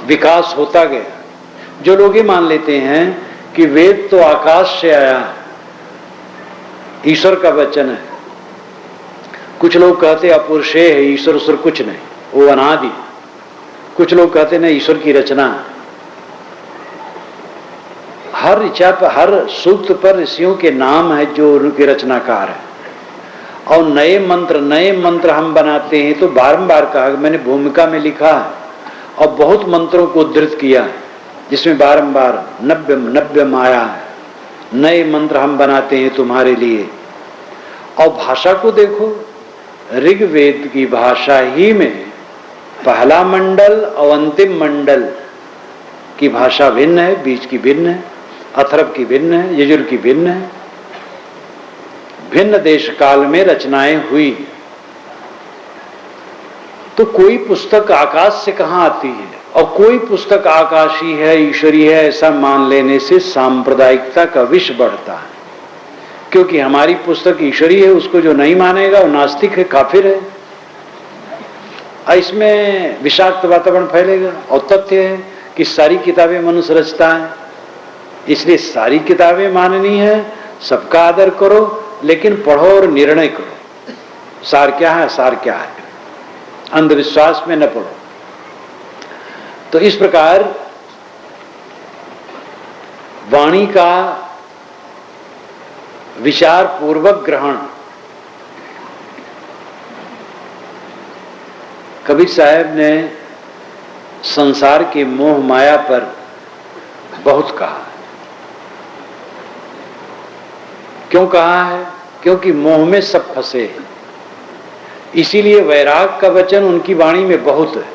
Speaker 1: विकास होता गया। जो लोग ये मान लेते हैं कि वेद तो आकाश से आया है, ईश्वर का वचन है। कुछ लोग कहते अपुरुषेय है, ईश्वर उसर कुछ नहीं, वो अनादि। कुछ लोग कहते नहीं, ईश्वर की रचना है। हर ऋचा पर, हर सूक्त पर ऋषियों के नाम है जो उनके रचनाकार है। और नए मंत्र हम बनाते हैं। तो बारंबार कहा, मैंने भूमिका में लिखा और बहुत मंत्रों को उद्धृत किया जिसमें बारंबार नव्यम आया है, नए मंत्र हम बनाते हैं तुम्हारे लिए। और भाषा को देखो, ऋग्वेद की भाषा ही में पहला मंडल और अंतिम मंडल की भाषा भिन्न है, बीच की भिन्न है, अथर्व की भिन्न है, यजुर की भिन्न है। भिन्न देश काल में रचनाएं हुई। तो कोई पुस्तक आकाश से कहां आती है और कोई पुस्तक आकाशी है, ईश्वरीय है, ऐसा मान लेने से सांप्रदायिकता का विष बढ़ता है। क्योंकि हमारी पुस्तक ईश्वरीय है, उसको जो नहीं मानेगा वो नास्तिक है, काफिर है। इसमें विषाक्त वातावरण फैलेगा। और तथ्य है कि सारी किताबें मनुष्य रचता है, इसलिए सारी किताबें माननी है, सबका आदर करो, लेकिन पढ़ो और निर्णय करो सार क्या है, सार क्या है। अंधविश्वास में न पढ़ो। तो इस प्रकार वाणी का विचार पूर्वक ग्रहण कबीर साहब ने संसार के मोह माया पर बहुत कहा। क्यों कहा है? क्योंकि मोह में सब फंसे हैं। इसीलिए वैराग का वचन उनकी वाणी में बहुत है।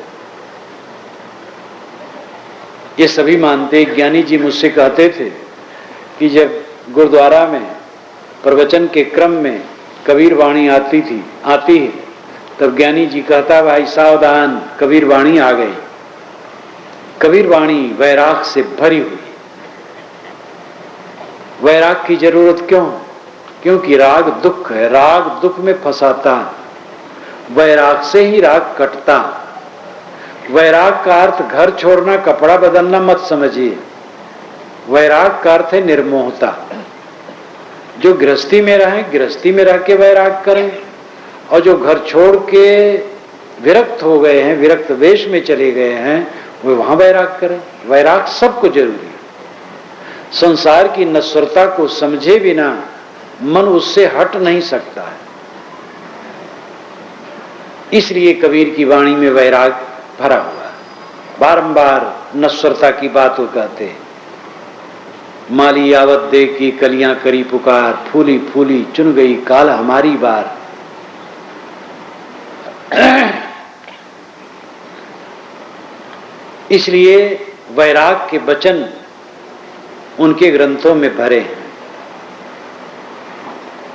Speaker 1: ये सभी मानते। ज्ञानी जी मुझसे कहते थे कि जब गुरुद्वारा में प्रवचन के क्रम में कबीर वाणी आती है, तब ज्ञानी जी कहता, भाई सावधान, कबीर वाणी आ गई। कबीर वाणी वैराग से भरी हुई। वैराग की जरूरत क्यों? क्योंकि राग दुख है, राग दुख में फंसाता। वैराग से ही राग कटता। वैराग का अर्थ घर छोड़ना, कपड़ा बदलना मत समझिए। वैराग का अर्थ है निर्मोहता। जो गृहस्थी में रहे, गृहस्थी में रह के वैराग करें, और जो घर छोड़ के विरक्त हो गए हैं, विरक्त वेश में चले गए हैं, वे वहां वैराग करें। वैराग सबको जरूरी है। संसार की नश्वरता को समझे बिना मन उससे हट नहीं सकता है। इसलिए कबीर की वाणी में वैराग भरा हुआ है। बारंबार नश्वरता की बात वो कहते हैं। माली यावत दे की कलियां करी पुकार, फूली फूली चुन गई काल हमारी बार। इसलिए वैराग के वचन उनके ग्रंथों में भरे हैं।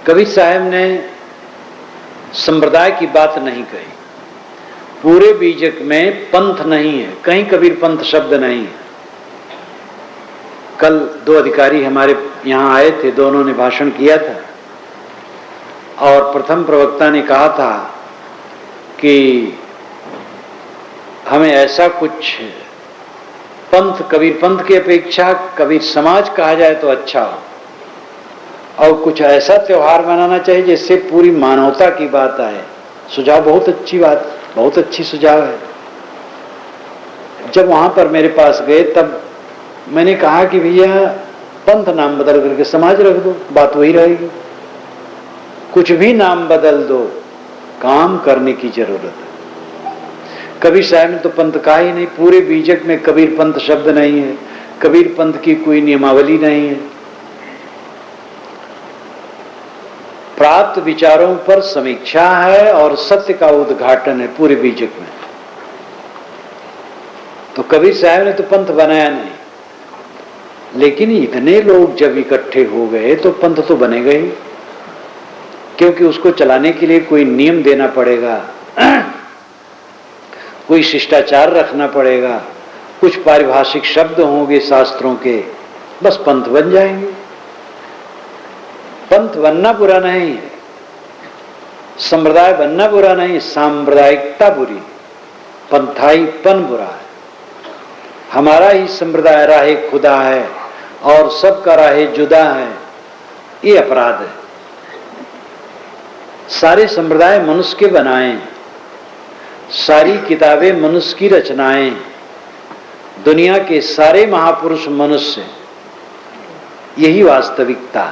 Speaker 1: कबीर साहब ने संप्रदाय की बात नहीं कही। पूरे बीजक में पंथ नहीं है, कहीं कबीर पंथ शब्द नहीं है। कल दो अधिकारी हमारे यहां आए थे, दोनों ने भाषण किया था, और प्रथम प्रवक्ता ने कहा था कि हमें ऐसा कुछ पंथ, कबीर पंथ की अपेक्षा कबीर समाज कहा जाए तो अच्छा हो, और कुछ ऐसा त्योहार मनाना चाहिए जिससे पूरी मानवता की बात आए। सुझाव बहुत अच्छी बात, बहुत अच्छी सुझाव है। जब वहां पर मेरे पास गए तब मैंने कहा कि भैया पंथ नाम बदल करके समाज रख दो, बात वही रहेगी। कुछ भी नाम बदल दो, काम करने की जरूरत है। कबीर साहब ने तो पंथ कहा ही नहीं। पूरे बीजक में कबीर पंथ शब्द नहीं है, कबीर पंथ की कोई नियमावली नहीं है। प्राप्त विचारों पर समीक्षा है और सत्य का उद्घाटन है पूरे बीजक में। तो कबीर साहब ने तो पंथ बनाया नहीं, लेकिन इतने लोग जब इकट्ठे हो गए तो पंथ तो बनेगा ही, क्योंकि उसको चलाने के लिए कोई नियम देना पड़ेगा, कोई शिष्टाचार रखना पड़ेगा, कुछ पारिभाषिक शब्द होंगे शास्त्रों के, बस पंथ बन जाएंगे। पंथ बनना बुरा नहीं है, संप्रदाय बनना बुरा नहीं, सांप्रदायिकता बुरी, पंथाईपन बुरा है। हमारा ही संप्रदाय राहे खुदा है और सबका राहे जुदा है, ये अपराध है। सारे संप्रदाय मनुष्य के बनाए, सारी किताबें मनुष्य की रचनाएं, दुनिया के सारे महापुरुष मनुष्य, यही वास्तविकता।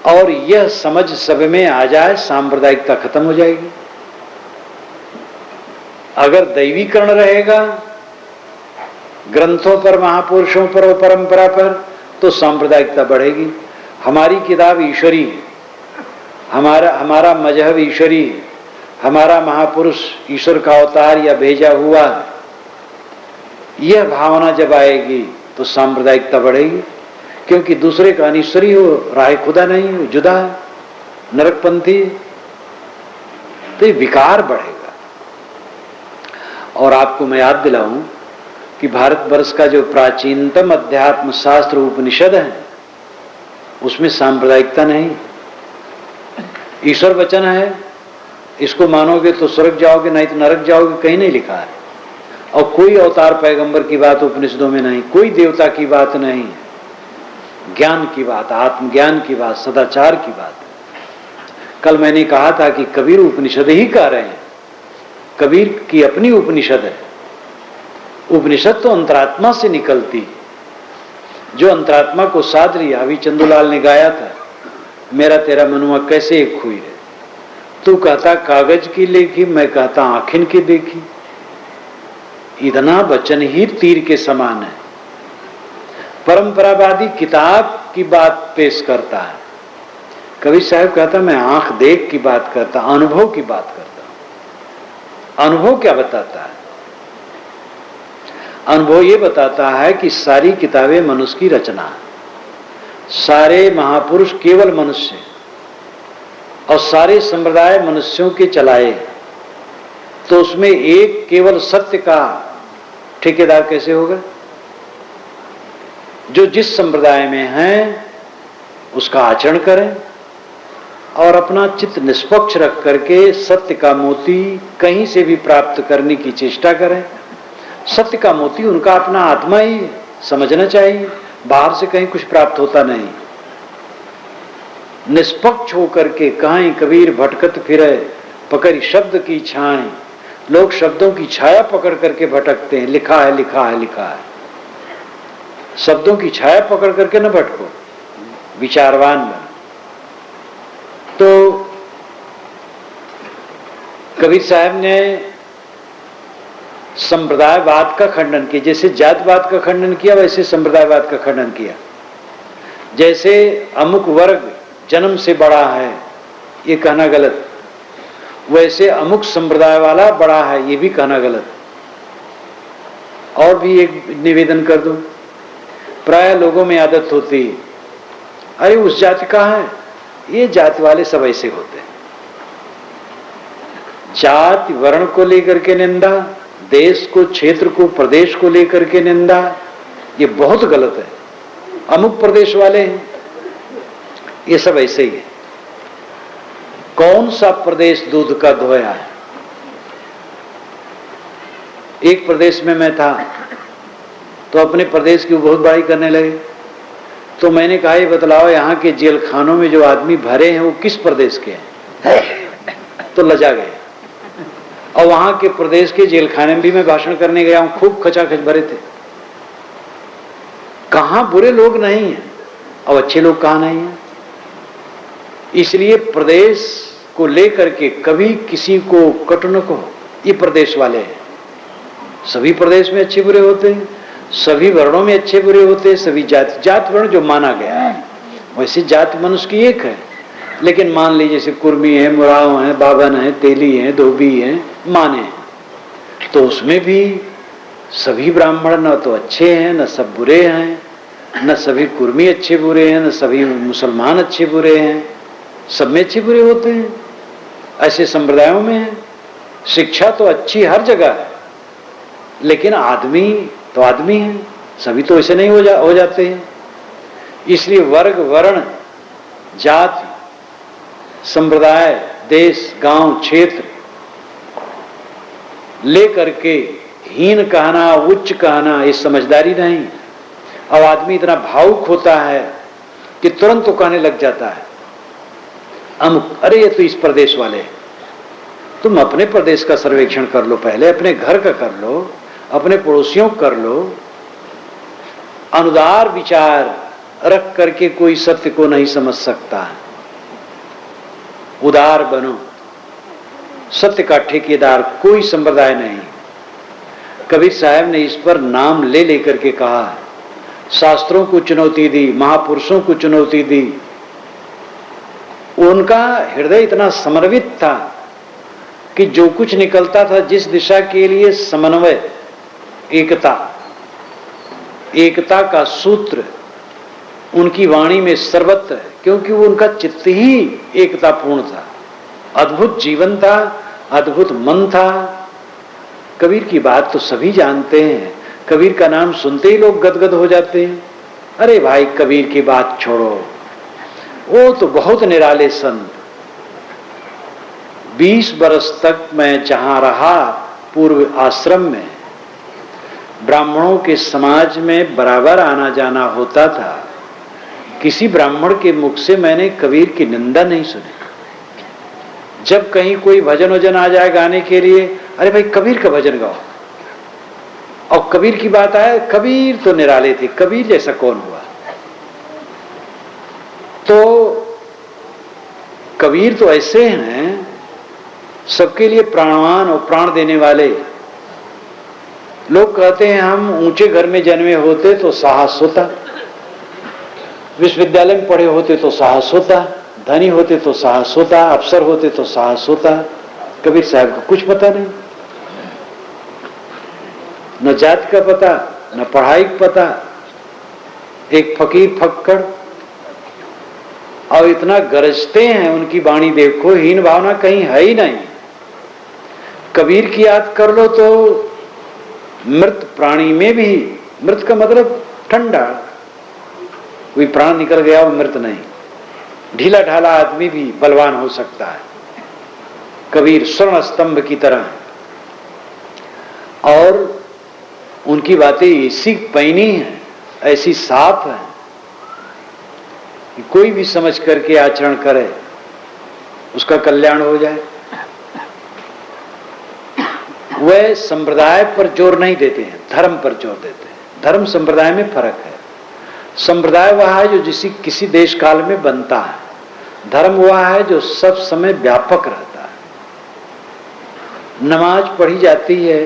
Speaker 1: और यह समझ सब में आ जाए, सांप्रदायिकता खत्म हो जाएगी। अगर दैवीकरण रहेगा ग्रंथों पर, महापुरुषों पर और परंपरा पर, तो सांप्रदायिकता बढ़ेगी। हमारी किताब ईश्वरी है, हमारा मजहब ईश्वरी है, हमारा महापुरुष ईश्वर का अवतार या भेजा हुआ, यह भावना जब आएगी तो सांप्रदायिकता बढ़ेगी। क्योंकि दूसरे का अनिश्वरी हो, राह खुदा नहीं हो, जुदा है, नरकपंथी, तो ये विकार बढ़ेगा। और आपको मैं याद दिलाऊं कि भारतवर्ष का जो प्राचीनतम अध्यात्म शास्त्र उपनिषद है, उसमें सांप्रदायिकता नहीं, ईश्वर वचन है, इसको मानोगे तो स्वर्ग जाओगे, नहीं तो नरक जाओगे, कहीं नहीं लिखा है। और कोई अवतार पैगंबर की बात उपनिषदों में नहीं, कोई देवता की बात नहीं, ज्ञान की बात, आत्मज्ञान की बात, सदाचार की बात। कल मैंने कहा था कि कबीर उपनिषद ही कह रहे हैं, कबीर की अपनी उपनिषद है। उपनिषद तो अंतरात्मा से निकलती, जो अंतरात्मा को साध लिया। अभी चंदूलाल ने गाया था, मेरा तेरा मनुआ कैसे एक हुई रे, तू कहता कागज की लेखी, मैं कहता आखिन की देखी। इतना वचन ही तीर के समान है। परंपरावादी किताब की बात पेश करता है, कबीर साहब कहता मैं आंख देख की बात करता, अनुभव की बात करता। अनुभव क्या बताता है? अनुभव ये बताता है कि सारी किताबें मनुष्य की रचना है, सारे महापुरुष केवल मनुष्य और सारे संप्रदाय मनुष्यों के चलाए, तो उसमें एक केवल सत्य का ठेकेदार कैसे होगा? जो जिस संप्रदाय में है उसका आचरण करें और अपना चित्त निष्पक्ष रख करके सत्य का मोती कहीं से भी प्राप्त करने की चेष्टा करें। सत्य का मोती उनका अपना आत्मा ही है, समझना चाहिए, बाहर से कहीं कुछ प्राप्त होता नहीं। निष्पक्ष होकर के कहीं कबीर भटकत फिरे पकड़ शब्द की छाएं। लोग शब्दों की छाया पकड़ करके भटकते हैं, लिखा है लिखा है लिखा है। शब्दों की छाया पकड़ करके न भटको, विचारवान बनो। तो कबीर साहब ने संप्रदायवाद का खंडन किया, जैसे जातवाद का खंडन किया वैसे संप्रदायवाद का खंडन किया। जैसे अमुक वर्ग जन्म से बड़ा है ये कहना गलत, वैसे अमुक संप्रदाय वाला बड़ा है ये भी कहना गलत। और भी एक निवेदन कर दूं, प्राय लोगों में आदत होती है, अरे उस जाति का है, ये जाति वाले सब ऐसे होते हैं। जाति वर्ण को लेकर के निंदा, देश को, क्षेत्र को, प्रदेश को लेकर के निंदा, ये बहुत गलत है। अमुक प्रदेश वाले हैं, ये सब ऐसे ही है। कौन सा प्रदेश दूध का धोया है? एक प्रदेश में मैं था तो अपने प्रदेश की बहुत बड़ाई करने लगे। तो मैंने कहा ये बतलाओ यहाँ के जेल खानों में जो आदमी भरे हैं वो किस प्रदेश के हैं? तो लजा गए। और वहां के प्रदेश के जेल खाने में भी मैं भाषण करने गया हूं, खूब खचाखच भरे थे। कहां बुरे लोग नहीं हैं और अच्छे लोग कहां नहीं हैं। इसलिए प्रदेश को लेकर के कभी किसी को कटु न कहो, ये प्रदेश वाले हैं। सभी प्रदेश में अच्छे बुरे होते हैं, सभी वर्णों में अच्छे बुरे होते हैं, सभी जात वर्ण जो माना गया है, वैसे जात मनुष्य की एक है। लेकिन मान लीजिए जैसे कुर्मी है, मुराव है, बावन है, तेली है, धोबी है, माने हैं, तो उसमें भी सभी ब्राह्मण न तो अच्छे हैं न सब बुरे हैं, न सभी कुर्मी अच्छे बुरे हैं, न सभी मुसलमान अच्छे बुरे हैं, सब में अच्छे बुरे होते हैं। ऐसे संप्रदायों में है। शिक्षा तो अच्छी हर जगह है, लेकिन आदमी तो आदमी है, सभी तो ऐसे नहीं हो जाते हैं। इसलिए वर्ग, वर्ण, जाति, संप्रदाय, देश, गांव, क्षेत्र लेकर के हीन कहना, उच्च कहना, ये समझदारी नहीं। अब आदमी इतना भावुक होता है कि तुरंत तो कहने लग जाता है अमुक, अरे ये तो इस प्रदेश वाले हैं। तुम अपने प्रदेश का सर्वेक्षण कर लो, पहले अपने घर का कर लो, अपने पड़ोसियों कर लो। अनुदार विचार रख करके कोई सत्य को नहीं समझ सकता है। उदार बनो, सत्य का ठेकेदार कोई संप्रदाय नहीं। कबीर साहब ने इस पर नाम ले लेकर के कहा, शास्त्रों को चुनौती दी, महापुरुषों को चुनौती दी। उनका हृदय इतना समर्पित था कि जो कुछ निकलता था, जिस दिशा के लिए समन्वय, एकता का सूत्र उनकी वाणी में सर्वत्र है, क्योंकि वो उनका चित्त ही एकतापूर्ण था। अद्भुत जीवन था, अद्भुत मन था। कबीर की बात तो सभी जानते हैं, कबीर का नाम सुनते ही लोग गदगद हो जाते हैं। अरे भाई, कबीर की बात छोड़ो, वो तो बहुत निराले संत। 20 बरस तक मैं जहां रहा पूर्व आश्रम में, ब्राह्मणों के समाज में बराबर आना जाना होता था। किसी ब्राह्मण के मुख से मैंने कबीर की निंदा नहीं सुनी। जब कहीं कोई भजन वजन आ जाए गाने के लिए, अरे भाई कबीर का भजन गाओ, और कबीर की बात आए, कबीर तो निराले थे, कबीर जैसा कौन हुआ। तो कबीर तो ऐसे हैं, सबके लिए प्राणवान और प्राण देने वाले। लोग कहते हैं हम ऊंचे घर में जन्मे होते तो साहस होता, विश्वविद्यालय में पढ़े होते तो साहस होता, धनी होते तो साहस होता, अफसर होते तो साहस होता। कबीर साहब को कुछ पता नहीं, न जात का पता, न पढ़ाई का पता, एक फकीर फक्कड़, और इतना गरजते हैं। उनकी वाणी देखो, हीन भावना कहीं है ही नहीं। कबीर की याद कर लो तो मृत प्राणी में भी, मृत का मतलब ठंडा, कोई प्राण निकल गया वो मृत नहीं, ढीला ढाला आदमी भी बलवान हो सकता है। कबीर स्वर्ण स्तंभ की तरह, और उनकी बातें ऐसी पैनी हैं, ऐसी साफ हैं कि कोई भी समझ करके आचरण करे उसका कल्याण हो जाए। वह संप्रदाय पर जोर नहीं देते हैं, धर्म पर जोर देते हैं। धर्म संप्रदाय में फर्क है। संप्रदाय वह है जो किसी देश काल में बनता है, धर्म वह है जो सब समय व्यापक रहता है। नमाज पढ़ी जाती है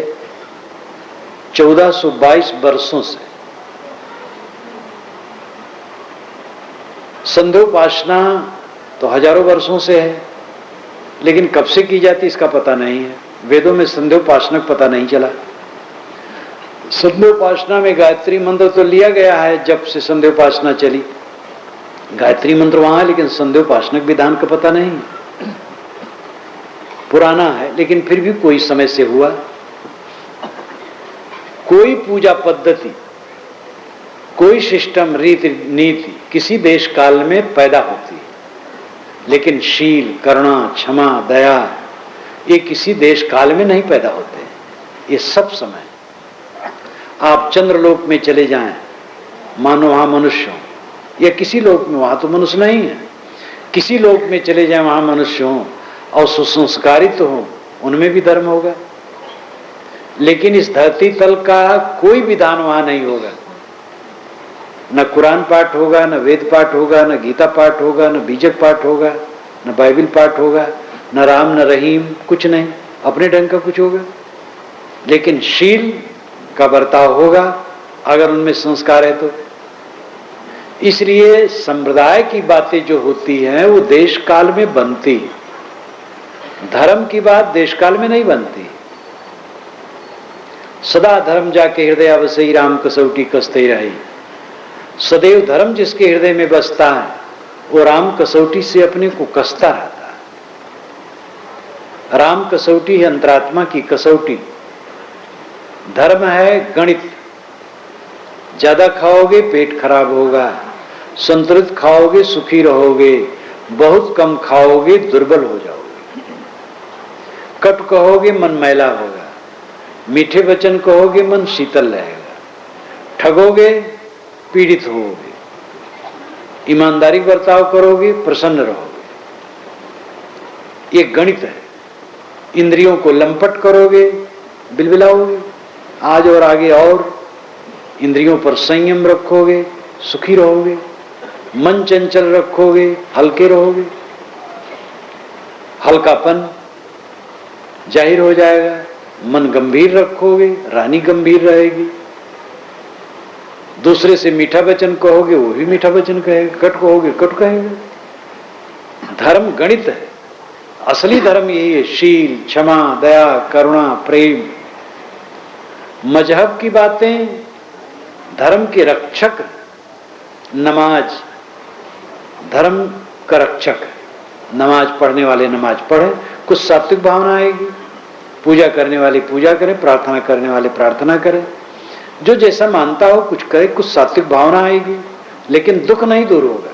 Speaker 1: 1422 वर्षों से, संध्योपासना तो हजारों वर्षों से है, लेकिन कब से की जाती इसका पता नहीं है। वेदों में संध्योपासना पता नहीं चला। संध्योपासना में गायत्री मंत्र तो लिया गया है, जब से संध्योपासना चली गायत्री मंत्र वहां है, लेकिन संध्योपासना विधान का पता नहीं। पुराना है, लेकिन फिर भी कोई समय से हुआ। कोई पूजा पद्धति, कोई सिस्टम, रीति नीति किसी देश काल में पैदा होती है, लेकिन शील, करुणा, क्षमा, दया ये किसी देश काल में नहीं पैदा होते। ये सब समय, आप चंद्रलोक में चले जाएं, मानो वहां मनुष्य हो, या किसी लोक में, वहां तो मनुष्य नहीं है, किसी लोक में चले जाएं वहां मनुष्य हो और सुसंस्कारित हो, उनमें भी धर्म होगा। लेकिन इस धरती तल का कोई विधान वहां नहीं होगा। न कुरान पाठ होगा, न वेद पाठ होगा, न गीता पाठ होगा, न बीजक पाठ होगा, न बाइबल पाठ होगा, न राम न रहीम, कुछ नहीं, अपने ढंग का कुछ होगा। लेकिन शील का बर्ताव होगा अगर उनमें संस्कार है तो। इसलिए संप्रदाय की बातें जो होती हैं वो देश काल में बनती, धर्म की बात देश काल में नहीं बनती। सदा धर्म जाके हृदय अवसई राम कसौटी कसते रही। सदैव धर्म जिसके हृदय में बसता है वो राम कसौटी से अपने को कसता रहता है। राम कसौटी है अंतरात्मा की कसौटी। धर्म है गणित, ज्यादा खाओगे पेट खराब होगा, संतुलित खाओगे सुखी रहोगे, बहुत कम खाओगे दुर्बल हो जाओगे, कट कहोगे मन मैला होगा, मीठे वचन कहोगे मन शीतल रहेगा, ठगोगे पीड़ित होगे, ईमानदारी बर्ताव करोगे प्रसन्न रहोगे। ये गणित है। इंद्रियों को लंपट करोगे बिलबिलाओगे, आज और आगे और इंद्रियों पर संयम रखोगे सुखी रहोगे, मन चंचल रखोगे हल्के रहोगे। हल्कापन जाहिर हो जाएगा। मन गंभीर रखोगे, रानी गंभीर रहेगी। दूसरे से मीठा वचन कहोगे, वो भी मीठा वचन कहेगा। कट कहोगे, कट कहेगा। धर्म गणित है। असली धर्म यही है, शील, क्षमा, दया, करुणा, प्रेम। मजहब की बातें धर्म के रक्षक। नमाज धर्म का रक्षक है। नमाज पढ़ने वाले नमाज पढ़े, कुछ सात्विक भावना आएगी। पूजा करने वाले पूजा करें, प्रार्थना करने वाले प्रार्थना करें। जो जैसा मानता हो कुछ करे, कुछ सात्विक भावना आएगी। लेकिन दुख नहीं दूर होगा।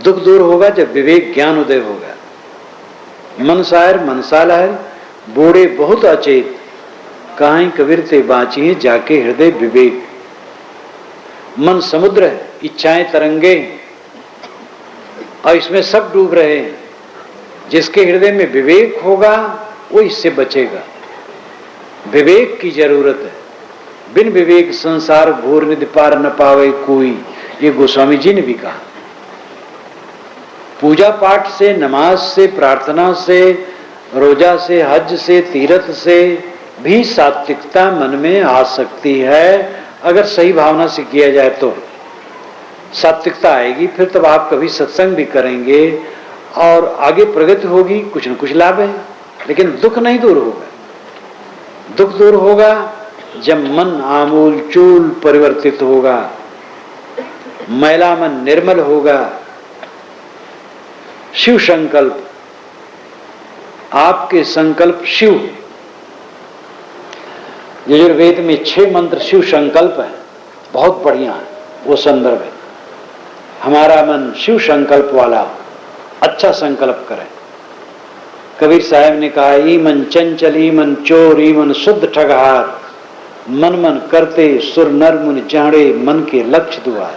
Speaker 1: दुख दूर होगा जब विवेक ज्ञान उदय होगा। मन शायर मनसा लहर, बूढ़े बहुत अचेत, काहीं कबीर ते बाँचिए जाके हृदय विवेक। मन समुद्र है, इच्छाएं तरंगे, और इसमें सब डूब रहे हैं। जिसके हृदय में विवेक होगा वो इससे बचेगा। विवेक की जरूरत है। बिन विवेक संसार घोर निधि पार न पावे कोई, ये गोस्वामी जी ने भी कहा। पूजा पाठ से, नमाज से, प्रार्थना से, रोजा से, हज से, तीर्थ से भी सात्विकता मन में आ सकती है। अगर सही भावना से किया जाए तो सात्विकता आएगी। फिर तब आप कभी सत्संग भी करेंगे और आगे प्रगति होगी, कुछ न कुछ लाभ है। लेकिन दुख नहीं दूर होगा। दुख दूर होगा जब मन आमूल चूल परिवर्तित होगा, मैला मन निर्मल होगा। शिव संकल्प, आपके संकल्प शिव। यजुर्वेद में 6 मंत्र शिव संकल्प है, बहुत बढ़िया है वो संदर्भ है। हमारा मन शिव संकल्प वाला, अच्छा संकल्प करे। कबीर साहब ने कहा, ई मन चंचल, ई मन चोर, ई मन शुद्ध ठगहार, मन मन करते सुर नर मुनि जाने, मन के लक्ष्य द्वार।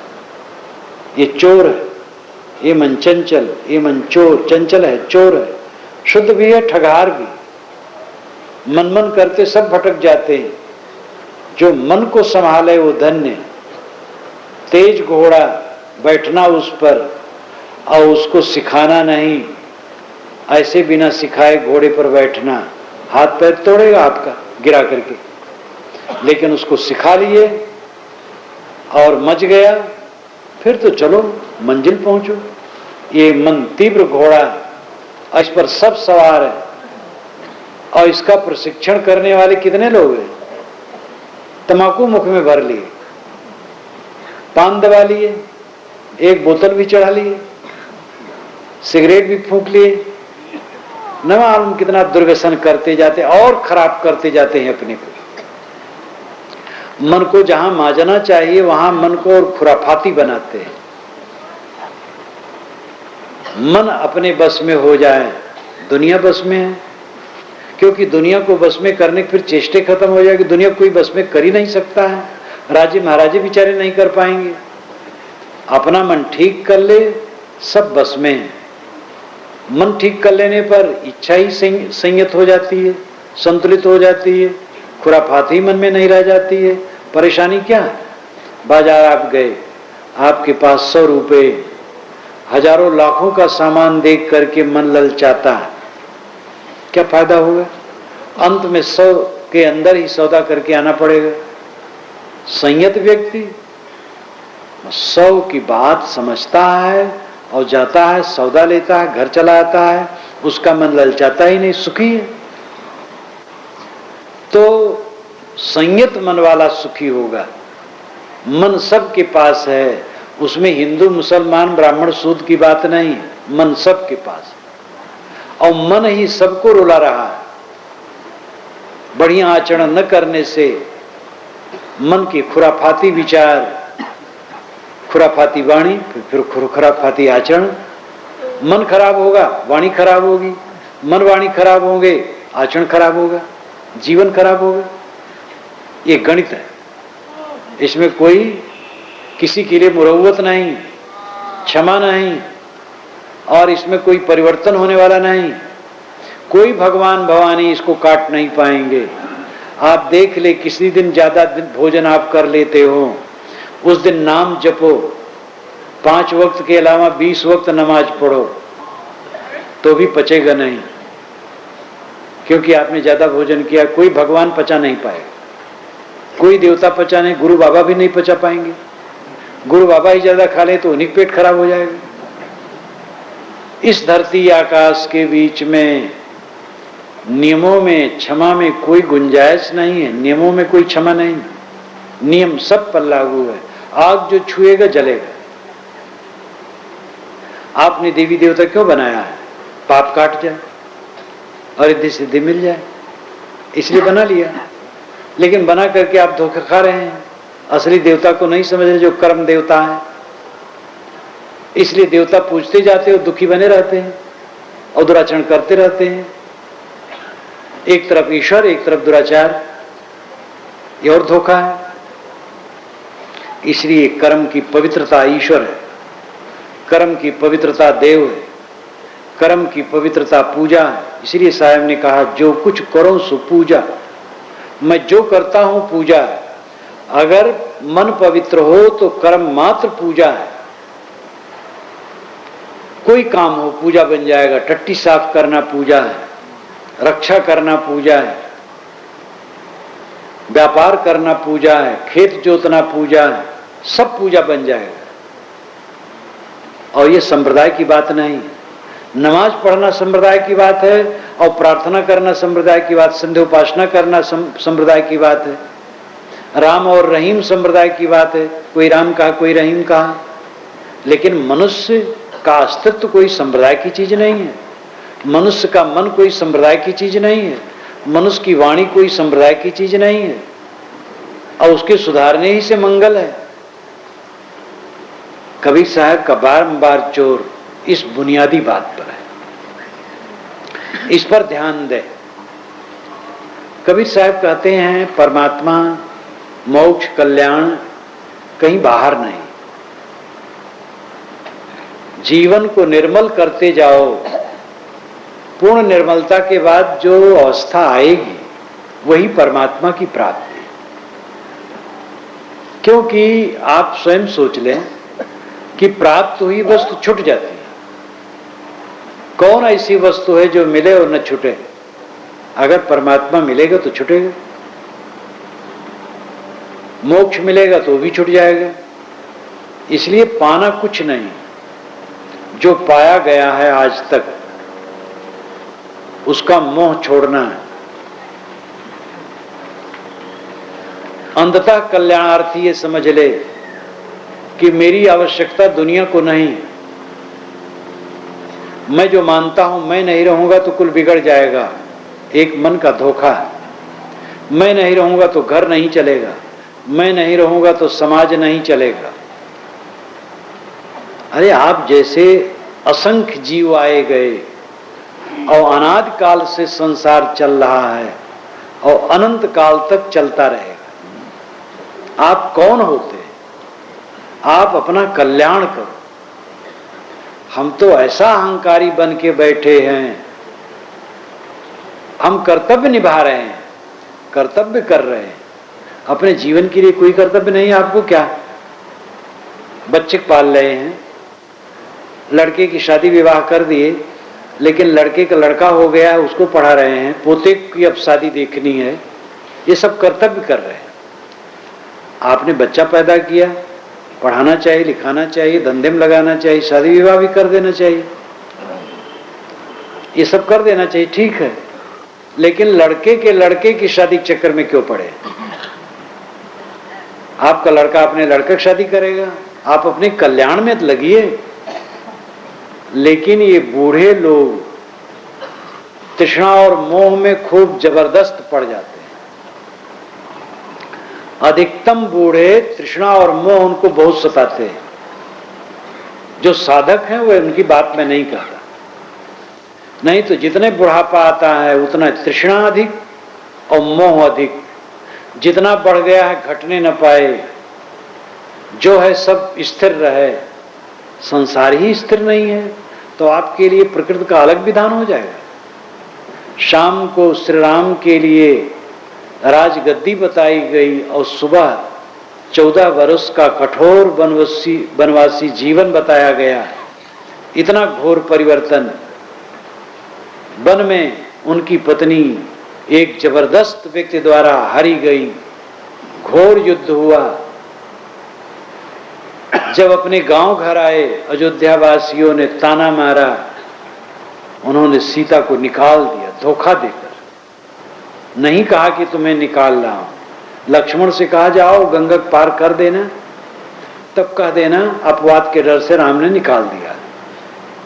Speaker 1: ये चोर है, ये मन चंचल, ये मन चोर, चंचल है, चोर है, शुद्ध भी है, ठगहार भी। मन मन करते सब भटक जाते हैं। जो मन को संभाले वो धन्य। तेज घोड़ा, बैठना उस पर और उसको सिखाना नहीं। ऐसे बिना सिखाए घोड़े पर बैठना, हाथ पैर तोड़ेगा आपका गिरा करके। लेकिन उसको सिखा लिए और मच गया, फिर तो चलो मंजिल पहुंचो। ये मन तीव्र घोड़ा, इस पर सब सवार है। और इसका प्रशिक्षण करने वाले कितने लोग हैं? तंबाकू मुख में भर लिए, पान दबा लिए, एक बोतल भी चढ़ा लिए, सिगरेट भी फूंक लिए, न मालूम कितना दुर्व्यसन करते जाते और खराब करते जाते हैं अपने को। मन को जहां माजना चाहिए वहां मन को और खुराफाती बनाते हैं। मन अपने बस में हो जाए, दुनिया बस में है। क्योंकि दुनिया को बस में करने की फिर चेष्टे खत्म हो जाएगी। दुनिया कोई बस में कर ही नहीं सकता है। राजे महाराजे बेचारे नहीं कर पाएंगे। अपना मन ठीक कर ले, सब बस में है। मन ठीक कर लेने पर इच्छा ही संयत हो जाती है, संतुलित हो जाती है, खुराफाती मन में नहीं रह जाती है। परेशानी क्या है? बाजार आप गए, आपके पास 100 रुपए, हजारों लाखों का सामान देख करके मन ललचाता है, क्या फायदा होगा? अंत में 100 के अंदर ही सौदा करके आना पड़ेगा। संयत व्यक्ति 100 की बात समझता है और जाता है, सौदा लेता है, घर चला आता है, उसका मन ललचाता ही नहीं, सुखी है। तो संयत मन वाला सुखी होगा। मन सबके पास है, उसमें हिंदू मुसलमान ब्राह्मण शूद्र की बात नहीं, मन सबके पास है। और मन ही सबको रुला रहा है। बढ़िया आचरण न करने से मन की खुराफाती विचार, खुराफाती वाणी, फिर खुराफाती आचरण। मन खराब होगा, वाणी खराब होगी, मन वाणी खराब होंगे, आचरण खराब होगा, जीवन खराब होगा। ये गणित है, इसमें कोई किसी के लिए मुरव्वत नहीं, क्षमा नहीं, और इसमें कोई परिवर्तन होने वाला नहीं। कोई भगवान भवानी इसको काट नहीं पाएंगे। आप देख ले, किसी दिन ज्यादा भोजन आप कर लेते हो, उस दिन नाम जपो, 5 वक्त के अलावा 20 वक्त नमाज पढ़ो, तो भी पचेगा नहीं, क्योंकि आपने ज्यादा भोजन किया। कोई भगवान पचा नहीं पाएगा, कोई देवता पचा नहीं, गुरु बाबा भी नहीं पचा पाएंगे। गुरु बाबा ही ज्यादा खा ले तो उन्हीं पेट खराब हो जाएगा। इस धरती आकाश के बीच में नियमों में, क्षमा में कोई गुंजाइश नहीं है। नियमों में कोई क्षमा नहीं, नियम सब पर लागू है। आग जो छुएगा जलेगा। आपने देवी देवता क्यों बनाया है? पाप काट जाए और रिद्धि सिद्धि मिल जाए, इसलिए बना लिया। लेकिन बना करके आप धोखा खा रहे हैं। असली देवता को नहीं समझ रहे, जो कर्म देवता है। इसलिए देवता पूजते जाते हो, दुखी बने रहते हैं और दुराचरण करते रहते हैं। एक तरफ ईश्वर, एक तरफ दुराचार, ये और धोखा है। इसलिए कर्म की पवित्रता ईश्वर है, कर्म की पवित्रता देव है, कर्म की पवित्रता पूजा है। इसलिए साहब ने कहा, जो कुछ करो सो पूजा। मैं जो करता हूं पूजा है। अगर मन पवित्र हो तो कर्म मात्र पूजा है। कोई काम हो पूजा बन जाएगा। टट्टी साफ करना पूजा है, रक्षा करना पूजा है, व्यापार करना पूजा है, खेत जोतना पूजा है, सब पूजा बन जाएगा। और ये संप्रदाय की बात नहीं। नमाज पढ़ना संप्रदाय की बात है और प्रार्थना करना संप्रदाय की बात, संध्या उपासना करना संप्रदाय की बात है। राम और रहीम संप्रदाय की बात है। कोई राम कहा, कोई रहीम कहा, लेकिन मनुष्य का अस्तित्व कोई संप्रदाय की चीज नहीं है। मनुष्य का मन कोई संप्रदाय की चीज नहीं है। मनुष्य की वाणी कोई संप्रदाय की चीज नहीं है। और उसके सुधारने ही से मंगल है। कबीर साहब का बारंबार जोर इस बुनियादी बात पर है, इस पर ध्यान दे। कबीर साहब कहते हैं, परमात्मा, मोक्ष, कल्याण कहीं बाहर नहीं। जीवन को निर्मल करते जाओ। पूर्ण निर्मलता के बाद जो अवस्था आएगी वही परमात्मा की प्राप्ति। क्योंकि आप स्वयं सोच लें कि प्राप्त हुई वस्तु छूट जाती है। कौन ऐसी वस्तु है जो मिले और न छूटे? अगर परमात्मा मिलेगा तो छूटेगा, मोक्ष मिलेगा तो भी छूट जाएगा। इसलिए पाना कुछ नहीं, जो पाया गया है आज तक उसका मोह छोड़ना है। अंततः कल्याणार्थी ये समझ ले कि मेरी आवश्यकता दुनिया को नहीं। मैं जो मानता हूं मैं नहीं रहूंगा तो कुल बिगड़ जाएगा, एक मन का धोखा है। मैं नहीं रहूंगा तो घर नहीं चलेगा, मैं नहीं रहूंगा तो समाज नहीं चलेगा। अरे आप जैसे असंख्य जीव आए गए और अनादि काल से संसार चल रहा है और अनंत काल तक चलता रहेगा। आप कौन होते? आप अपना कल्याण करो। हम तो ऐसा अहंकारी बन के बैठे हैं, हम कर्तव्य निभा रहे हैं, कर्तव्य कर रहे हैं। अपने जीवन के लिए कोई कर्तव्य नहीं है आपको क्या? बच्चे पाल रहे हैं, लड़के की शादी विवाह कर दिए, लेकिन लड़के का लड़का हो गया है उसको पढ़ा रहे हैं, पोते की अब शादी देखनी है, ये सब कर्तव्य कर रहे हैं। आपने बच्चा पैदा किया, पढ़ाना चाहिए, लिखाना चाहिए, धंधे में लगाना चाहिए, शादी विवाह भी कर देना चाहिए, ये सब कर देना चाहिए, ठीक है। लेकिन लड़के की शादी के चक्कर में क्यों पड़े? आपका लड़का अपने लड़के की शादी करेगा, आप अपने कल्याण में लगिए। लेकिन ये बूढ़े लोग तृष्णा और मोह में खूब जबरदस्त पड़ जाते हैं। अधिकतम बूढ़े तृष्णा और मोह उनको बहुत सताते हैं। जो साधक हैं वो उनकी बात में नहीं कहता। नहीं तो जितने बुढ़ापा आता है उतना तृष्णा अधिक और मोह अधिक। जितना बढ़ गया है घटने न पाए, जो है सब स्थिर रहे। संसार ही स्थिर नहीं है तो आपके लिए प्रकृति का अलग विधान हो जाएगा। शाम को श्री राम के लिए राजगद्दी बताई गई और सुबह 14 वर्ष का कठोर वनवासी जीवन बताया गया। इतना घोर परिवर्तन वन में उनकी पत्नी एक जबरदस्त व्यक्ति द्वारा हारी गई, घोर युद्ध हुआ। जब अपने गांव घर आए, अयोध्या वासियों ने ताना मारा, उन्होंने सीता को निकाल दिया धोखा देकर। नहीं कहा कि तुम्हें निकाल रहा हूं। लक्ष्मण से कहा जाओ गंगा पार कर देना, तब कह देना अपवाद के डर से राम ने निकाल दिया।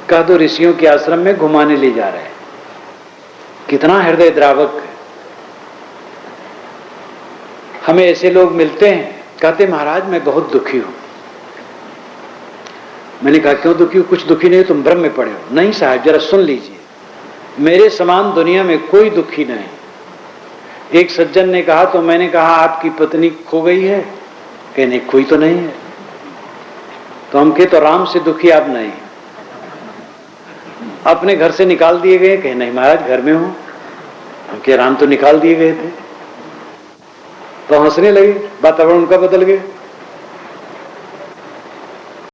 Speaker 1: कह दो ऋषियों के आश्रम में घुमाने ले जा रहे हैं। कितना हृदय द्रावक है। हमें ऐसे लोग मिलते हैं, कहते महाराज मैं बहुत दुखी हूं। मैंने कहा क्यों दुखी हो? कुछ दुखी नहीं, तुम भ्रम में पड़े हो। नहीं साहब जरा सुन लीजिए, मेरे समान दुनिया में कोई दुखी नहीं। एक सज्जन ने कहा तो मैंने कहा आपकी पत्नी खो गई है? कहने कोई तो नहीं है। तो हम कहे तो राम से दुखी आप नहीं, अपने घर से निकाल दिए गए? कहे नहीं महाराज घर में हूं। हम कहे राम तो निकाल दिए गए थे। तो हंसने लगे, वातावरण उनका बदल गया।